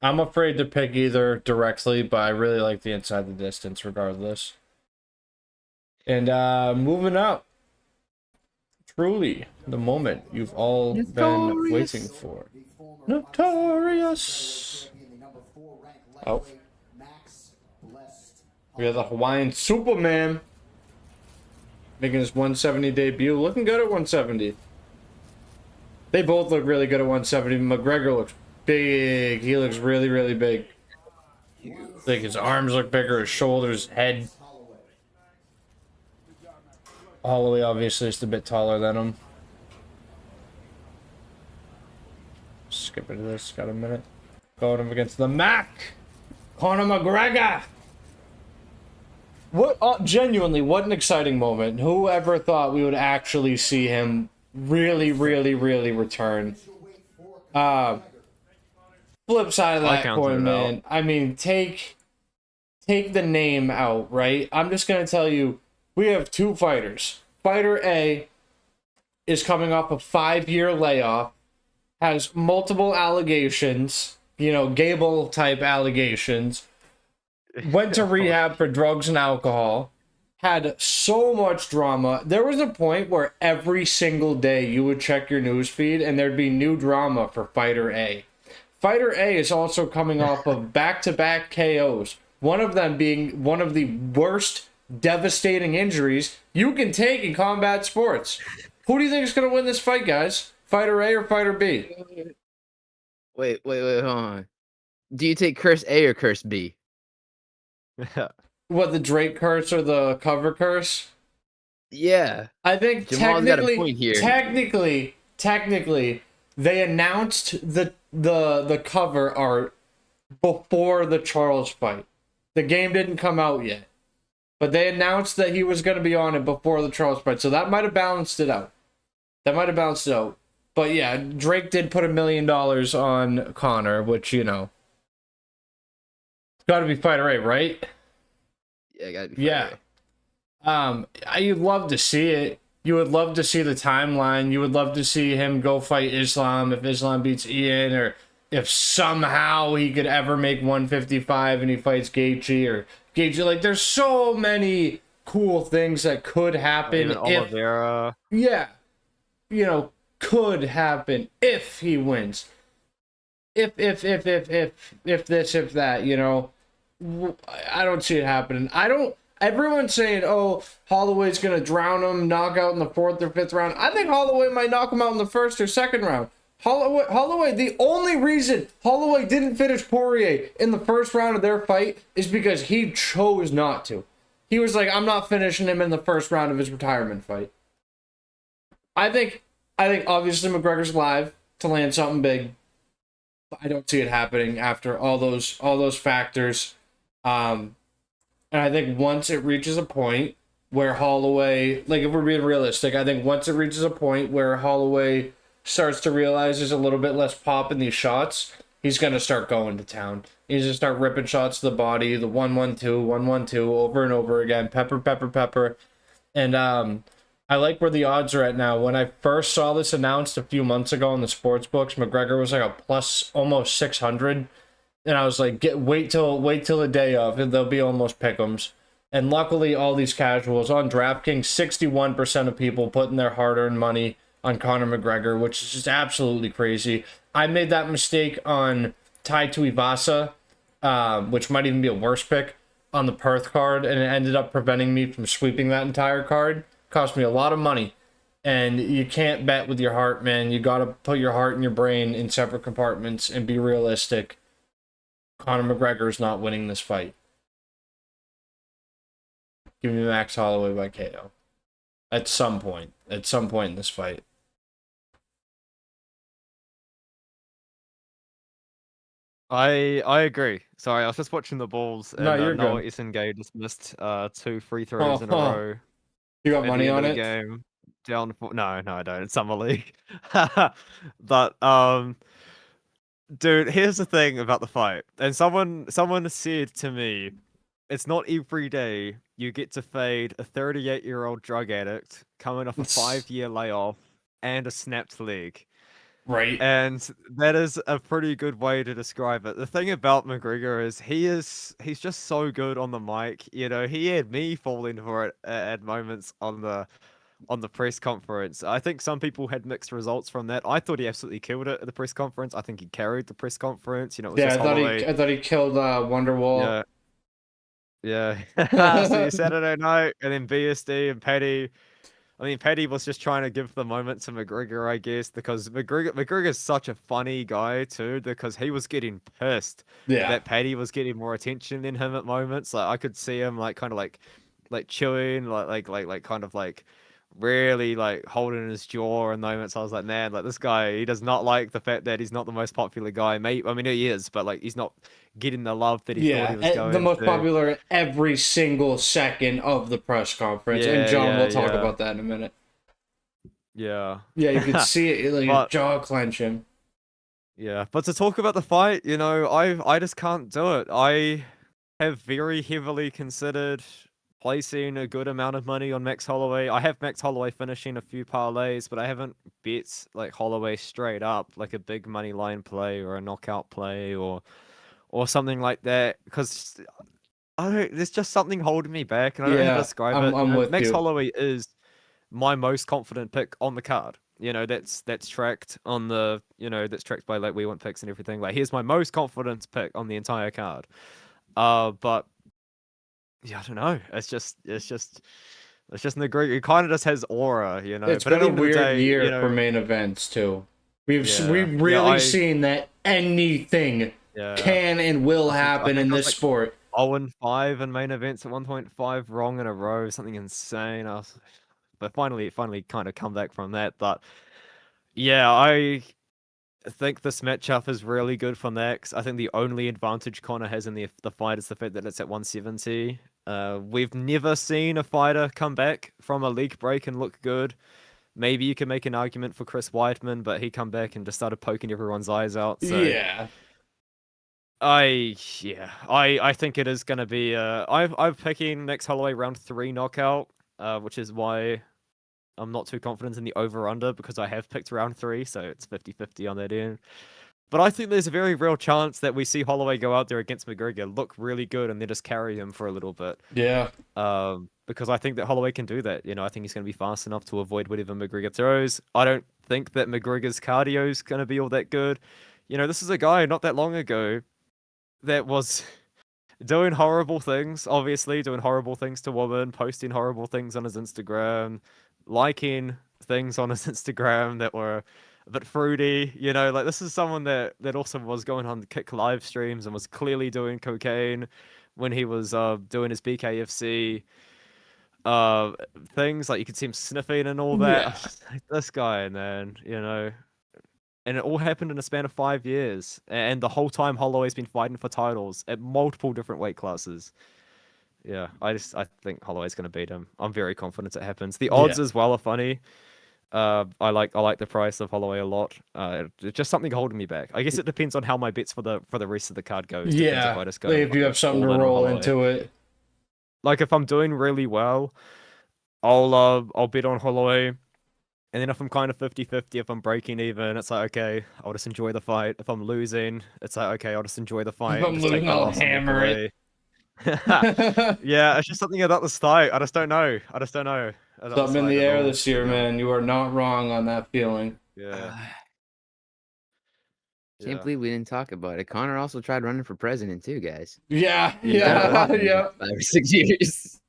I'm afraid to pick either directly, but I really like the inside the distance regardless. And moving up. Truly, the moment you've all been waiting for. Notorious. Oh. We have the Hawaiian Superman making his 170 debut. Looking good at 170. They both look really good at 170. McGregor looks big. He looks really, really big. Like his arms look bigger, his shoulders, head. Holloway obviously is a bit taller than him. Skip into this, got a minute. Going him against the Mac. Conor McGregor. What genuinely, what an exciting moment. Whoever thought we would actually see him really, really, really return. Flip side of that coin, man. I mean, take the name out, right? I'm just gonna tell you, we have 2 fighters. Fighter A is coming off a 5-year layoff, has multiple allegations, Gable type allegations, went to rehab for drugs and alcohol, had so much drama. There was a point where every single day you would check your news feed and there'd be new drama for Fighter A. Fighter A is also coming off of back-to-back KOs, one of them being one of the worst devastating injuries you can take in combat sports. Who do you think is going to win this fight, guys? Fighter A or Fighter B? Wait, hold on. Do you take curse A or curse B? What, the Drake curse or the cover curse? Yeah. I think Jamal's got a point here. technically, they announced the cover art before the Charles fight. The game didn't come out yet, but they announced that he was going to be on it before the Charles fight, so that might have balanced it out. But yeah, Drake did put $1 million on Connor, which, you know, it's got to be fighter A, right? Yeah, gotta be Yeah. You'd love to see it. You would love to see the timeline. You would love to see him go fight Islam if Islam beats Ian, or if somehow he could ever make 155 and he fights Gaethje, or Gaethje. Like, there's so many cool things that could happen. Even Oliveira. Yeah, you know, could happen if he wins. If this, if that, you know. I don't see it happening. Everyone's saying, oh, Holloway's going to drown him, knock out in the 4th or 5th round. I think Holloway might knock him out in the 1st or 2nd round. Holloway, the only reason Holloway didn't finish Poirier in the 1st round of their fight is because he chose not to. He was like, I'm not finishing him in the 1st round of his retirement fight. I think obviously McGregor's live to land something big. But I don't see it happening after all those factors. And I think once it reaches a point where Holloway, like, if we're being realistic, I think once it reaches a point where Holloway starts to realize there's a little bit less pop in these shots, he's going to start going to town. He's going to start ripping shots to the body, the 1-1-2, 1-1-2 over and over again, pepper. And I like where the odds are at now. When I first saw this announced a few months ago in the sports books, McGregor was like a plus almost 600. And I was like, wait till the day of, and they'll be almost pick'ems. And luckily, all these casuals on DraftKings, 61% of people putting their hard-earned money on Conor McGregor, which is just absolutely crazy. I made that mistake on Tai Tuivasa, which might even be a worse pick, on the Perth card, and it ended up preventing me from sweeping that entire card. Cost me a lot of money. And you can't bet with your heart, man. You got to put your heart and your brain in separate compartments and be realistic. Conor McGregor is not winning this fight. Give me Max Holloway by KO. At some point in this fight. I agree. Sorry, I was just watching the balls, and No, you're Noah good. Isengay just missed 2 free throws in a row. You got at money the end on of it? the game. Down for no, I don't. It's summer league. But dude, here's the thing about the fight. And someone said to me, it's not every day you get to fade a 38-year-old drug addict coming off a 5-year layoff and a snapped leg. Right. And that is a pretty good way to describe it. The thing about McGregor is he's just so good on the mic. You know, he had me falling for it at moments on the press conference. I think some people had mixed results from that. I thought he absolutely killed it at the press conference. I think he carried the press conference. You know, it was Yeah, just Holloway. I thought he killed Wonderwall. Yeah. So Saturday night, and then BSD and Paddy. I mean, Paddy was just trying to give the moment to McGregor, I guess, because McGregor's such a funny guy too, because he was getting pissed that Paddy was getting more attention than him at moments. Like, I could see him like kind of like chewing, like kind of like really like holding his jaw in moments. I was like, man, like this guy, he does not like the fact that he's not the most popular guy. Maybe, I mean, he is, but like he's not getting the love that he thought he was going the most to. popular every single second of the press conference. And John will talk about that in a minute. Yeah. Yeah, you could see it, like his jaw clenching. Yeah, but to talk about the fight, you know, I just can't do it. I have very heavily considered placing a good amount of money on Max Holloway. I have Max Holloway finishing a few parlays, but I haven't bet like Holloway straight up, like a big money line play or a knockout play or something like that, because I don't. There's just something holding me back, and I don't know how to describe it. I'm with Max you. Holloway is my most confident pick on the card. You know, that's tracked on the, you know, that's tracked by like We Want Picks and everything. Like, here's my most confident pick on the entire card. But yeah, I don't know. It's just McGregor. He kind of just has aura, you know. It's but been a weird year you know, for main events too. We've really seen that anything Yeah. can and will I happen think in I was this like sport. 0-5 in main events at 1.5 wrong in a row, something insane. But finally kind of come back from that. But yeah, I think this matchup is really good for Max. I think the only advantage Connor has in the fight is the fact that it's at 170. We've never seen a fighter come back from a league break and look good. Maybe you can make an argument for Chris Weidman, but he come back and just started poking everyone's eyes out. So Yeah. I think it is gonna be I'm picking Max Holloway round 3 knockout, which is why I'm not too confident in the over-under because I have picked round 3, so it's 50-50 on that end. But I think there's a very real chance that we see Holloway go out there against McGregor, look really good, and then just carry him for a little bit. Yeah. Because I think that Holloway can do that. I think he's going to be fast enough to avoid whatever McGregor throws. I don't think that McGregor's cardio is going to be all that good. This is a guy not that long ago that was doing horrible things, obviously, doing horrible things to women, posting horrible things on his Instagram, liking things on his Instagram that were a bit fruity. This is someone that also was going on Kick live streams and was clearly doing cocaine when he was doing his BKFC things. Like, you could see him sniffing and all that. Yeah. This guy, man, and it all happened in a span of 5 years. And the whole time, Holloway's been fighting for titles at multiple different weight classes. Yeah, I think Holloway's going to beat him. I'm very confident it happens. The odds as well are funny. I like the price of Holloway a lot. It's just something holding me back. I guess it depends on how my bets for the rest of the card goes. Depends if I just go if you have something to all in on roll Holloway. into it. Like, if I'm doing really well, I'll bet on Holloway. And then if I'm kind of 50-50, if I'm breaking even, it's like, okay, I'll just enjoy the fight. If I'm losing, it's like, okay, I'll just enjoy the fight. If I'm just take losing, the I'll loss and walk hammer it. away. Yeah, it's just something about the start. I just don't know. about Something in the site at air all, this year, man. You are not wrong on that feeling. Yeah. Can't believe we didn't talk about it. Connor also tried running for president too, guys. Yeah. Yeah. Yeah. 5 or 6 years.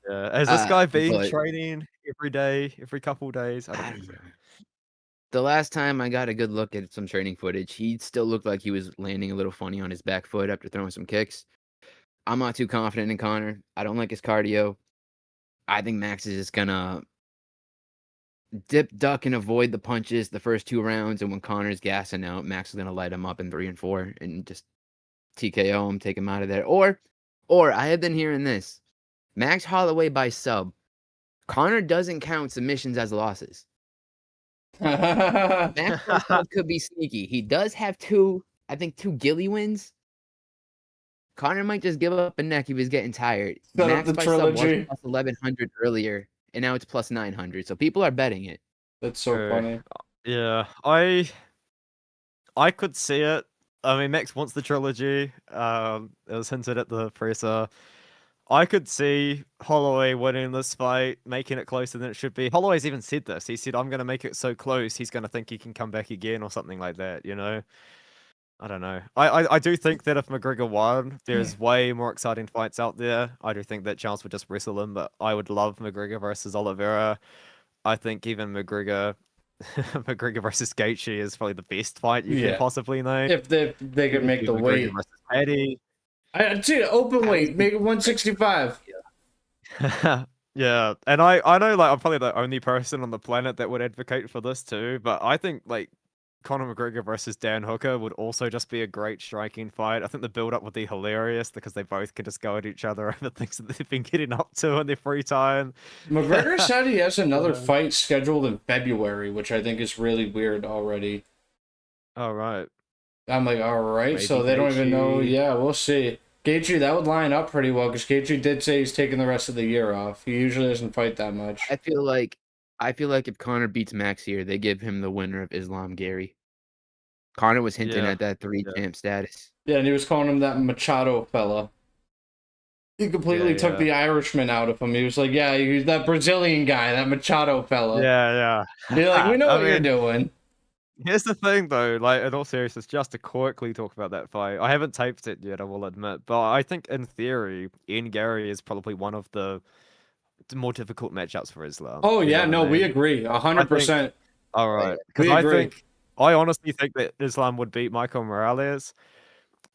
Yeah. Has this guy been but- training every day, every couple days? I I don't don't think know. so. The last time I got a good look at some training footage, he still looked like he was landing a little funny on his back foot after throwing some kicks. I'm not too confident in Connor. I don't like his cardio. I think Max is just gonna dip, duck, and avoid the punches the first 2 rounds, and when Connor's gassing out, Max is gonna light him up in 3 and 4 and just TKO him, take him out of there. Or I have been hearing this: Max Holloway by sub. Connor doesn't count submissions as losses. Max by sub could be sneaky. He does have 2 Gilly wins. Connor might just give up a neck. He was getting tired. Set up Max the by sub trilogy. was plus 1100 earlier, and now it's plus 900. So people are betting it. That's so True. funny. Yeah, I could see it. I mean, Max wants the trilogy. It was hinted at the presser. I could see Holloway winning this fight, making it closer than it should be. Holloway's even said this. He said, I'm going to make it so close, he's going to think he can come back again or something like that, I don't know. I do think that if McGregor won, there's way more exciting fights out there. I do think that Charles would just wrestle him, but I would love McGregor versus Oliveira. I think even McGregor versus Gaethje is probably the best fight you can possibly name. If they could make the McGregor weight. versus Paddy. I'd say open weight, make it 165. Yeah, and I know, like, I'm probably the only person on the planet that would advocate for this too, but I think, like, Conor McGregor versus Dan Hooker would also just be a great striking fight. I think the build-up would be hilarious because they both can just go at each other over things that they've been getting up to in their free time. McGregor said he has another fight scheduled in February, which I think is really weird already. Oh, right. I'm like, all right, Maybe so they don't even know. Gaethje. Yeah, we'll see. Gaethje, that would line up pretty well because Gaethje did say he's taking the rest of the year off. He usually doesn't fight that much. I feel like if Connor beats Max here, they give him the winner of Islam Gary. Connor was hinting Yeah. at that 3-champ status. Yeah, and he was calling him that Machado fella. He completely took the Irishman out of him. He was like, yeah, he's that Brazilian guy, that Machado fella. Yeah. You're like, we know I what you're mean, doing. Here's the thing, though, like, in all seriousness, just to quickly talk about that fight. I haven't taped it yet, I will admit, but I think, in theory, Ian Gary is probably one of the more difficult matchups for Islam. Oh, You yeah, know no, what I we mean? agree. 100%. All right, We because agree. I honestly think that Islam would beat Michael Morales.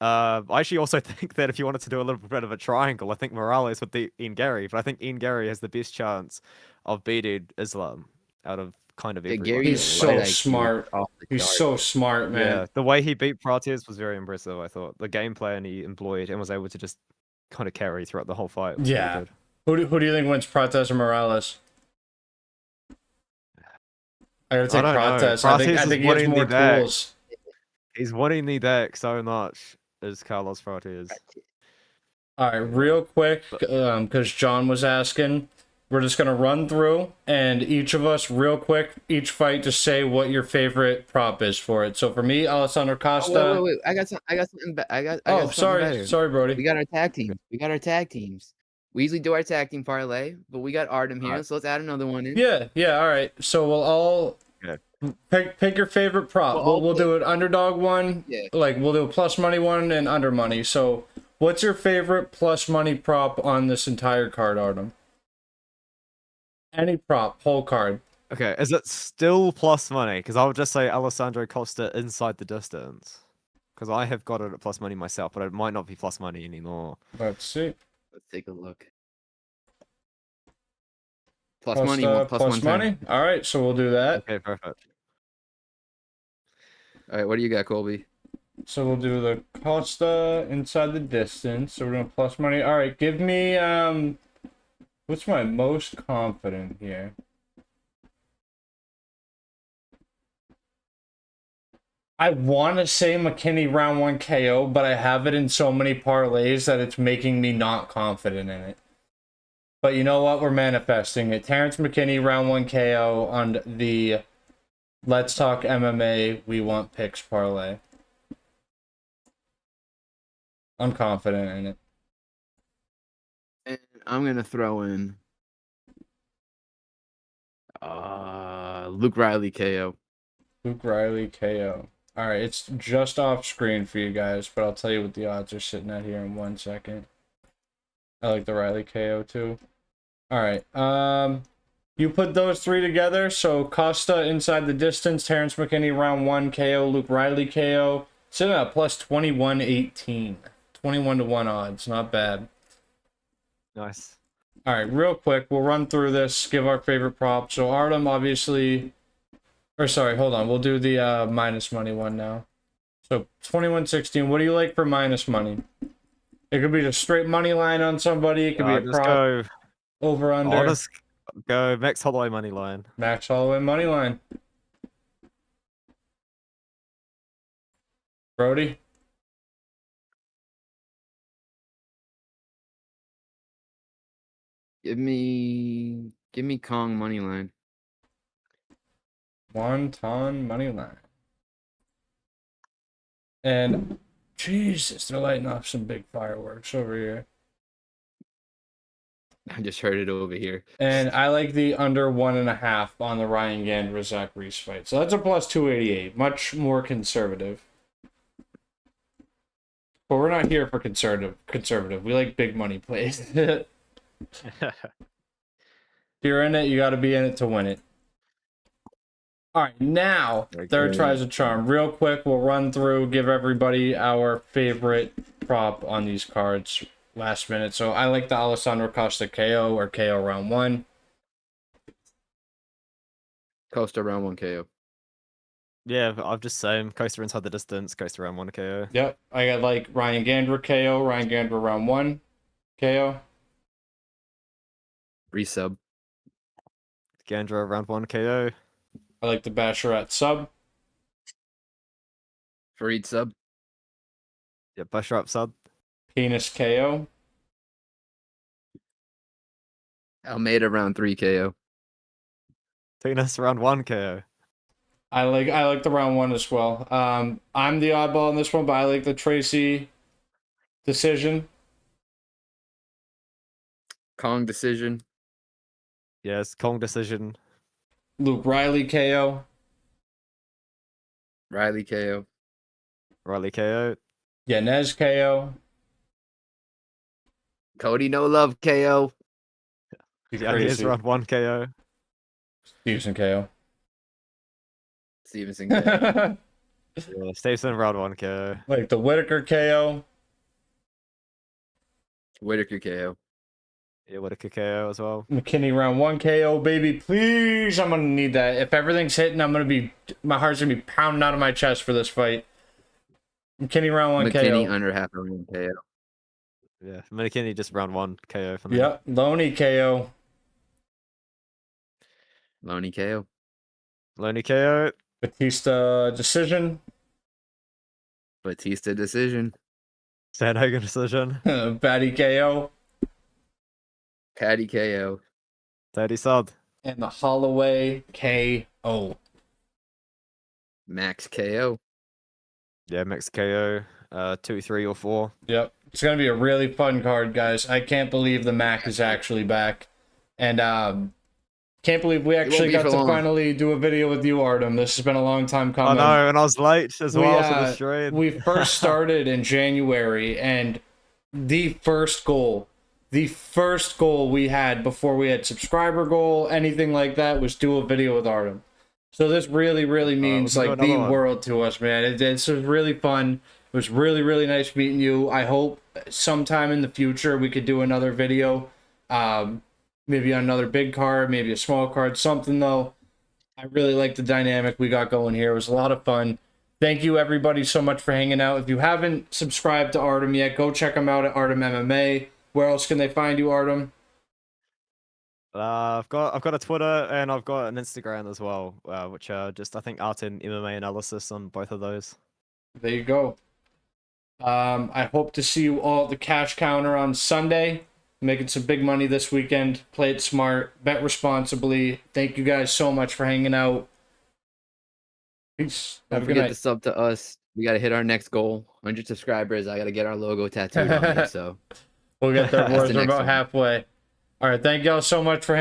I actually also think that if you wanted to do a little bit of a triangle, I think Morales would beat Ian Gary, but I think Ian Gary has the best chance of beating Islam out of kind of Yeah, everyone. Gary's He's fight so IQ is smart. off the He's charts. so smart, man. Yeah, the way he beat Prates was very impressive, I thought. The game plan he employed and was able to just kind of carry throughout the whole fight was Yeah. pretty good. Who do you think wins, Prates or Morales? I gotta take I don't know. Prates. I think Prates is he has winning more the back. tools. He's winning the deck so much as Carlos Prates. All right, real quick, because John was asking, we're just gonna run through, and each of us, real quick, each fight, just say what your favorite prop is for it. So for me, Alessandro Costa. Oh, wait. I got something. I got Oh, something sorry, better. sorry, We Brodie. got our tag teams. We usually do our tag team parlay, but we got Artem here, Alright. so let's add another one in. Yeah, all right. So we'll all pick your favorite prop. We'll do an underdog one. Yeah. Like we'll do a plus money one and under money. So what's your favorite plus money prop on this entire card, Artem? Any prop, whole card. Okay, is it still plus money? Because I would just say Alessandro Costa inside the distance. Because I have got it at plus money myself, but it might not be plus money anymore. Let's see. Let's take a look. Plus money, plus plus one money. time. All right, so we'll do that. Okay, perfect. All right, what do you got, Colby? So we'll do the Costa inside the distance. So we're doing plus money. All right, give me what's my most confident here? I want to say McKinney round 1 KO, but I have it in so many parlays that it's making me not confident in it. But you know what? We're manifesting it. Terrence McKinney round 1 KO on the Let's Talk MMA We Want Picks parlay. I'm confident in it. And I'm gonna throw in Luke Riley KO. Luke Riley KO. All right, it's just off screen for you guys, but I'll tell you what the odds are sitting at here in 1 second. I like the Riley KO too. All right, you put those three together. So Costa inside the distance, Terrence McKinney round 1 KO, Luke Riley KO. Sitting at plus 21.18, 21-1 odds. Not bad. Nice. All right, real quick, we'll run through this, give our favorite prop. So Artem, obviously, or sorry, hold on. We'll do the minus money one now. So 21.16. What do you like for minus money? It could be just straight money line on somebody. It could be a Just prop, go. over under. I'll just go Max Holloway money line. Max Holloway money line. Brodie? Give me Kong money line. Wonton money line. And Jesus, they're lighting off some big fireworks over here. I just heard it over here. And I like the under 1.5 on the Ryan Gander Zach Reese fight. So that's a plus 288. Much more conservative. But we're not here for conservative. We like big money plays. If you're in it, you got to be in it to win it. All right, now, third tries a charm. Real quick, we'll run through, give everybody our favorite prop on these cards last minute. So I like the Alessandro Costa KO or KO round 1. Costa round 1 KO. Yeah, I'm just saying Costa inside the distance, Costa round 1 KO. Yep, I got like Ryan Gander KO, Ryan Gander round 1 KO. Resub. Gandra round 1 KO. I like the Basharat sub. Fareed sub. Yeah, Busher up sub. Penis KO. Almeida round 3 KO. Tinas round 1 KO. I like the round 1 as well. I'm the oddball in this one, but I like the Tracy decision. Kong decision. Yes, Kong decision. Luke Riley KO. Riley KO. Riley KO. Yanez KO. Cody no love KO. Yeah, he is round 1 KO. Stevenson KO. Stevenson KO. Yeah, Stevenson round 1 KO. Like the Whitaker KO. Whitaker KO. Yeah, Whitaker KO as well. McKinney round 1 KO, baby. Please, I'm gonna need that. If everything's hitting, my heart's gonna be pounding out of my chest for this fight. McKinney round 1 McKinney KO. under half a round KO. Yeah, McKinney just round 1 KO for me. Yep. Loney KO. Loney KO. Loney KO. Batista decision. Batista decision. Sandhagen decision. Batty KO. Patty KO. 30 sub. And the Holloway KO. Max KO. Yeah, Max KO. 2, 3, or 4. Yep. It's going to be a really fun card, guys. I can't believe the Mac is actually back. And can't believe we actually got to finally do a video with you, Artem. This has been a long time coming. I know, and I was late as well for the stream. We first started in January, and the first goal we had before we had subscriber goal, anything like that, was do a video with Artem. So this really, really means like the world to us, man. It's really fun. It was really, really nice meeting you. I hope sometime in the future we could do another video. Maybe on another big card, maybe a small card, something though. I really like the dynamic we got going here. It was a lot of fun. Thank you everybody so much for hanging out. If you haven't subscribed to Artem yet, go check him out at Artem MMA. Where else can they find you, Artem? I've got a Twitter and I've got an Instagram as well, which are just I think Artem MMA analysis on both of those. There you go. I hope to see you all at the cash counter on Sunday. Making some big money this weekend. Play it smart. Bet responsibly. Thank you guys so much for hanging out. Peace. Don't forget to sub to us. We got to hit our next goal. 100 subscribers. I got to get our logo tattooed on there, so. We'll get there, boys. We're about halfway. All right. Thank y'all so much for hanging out.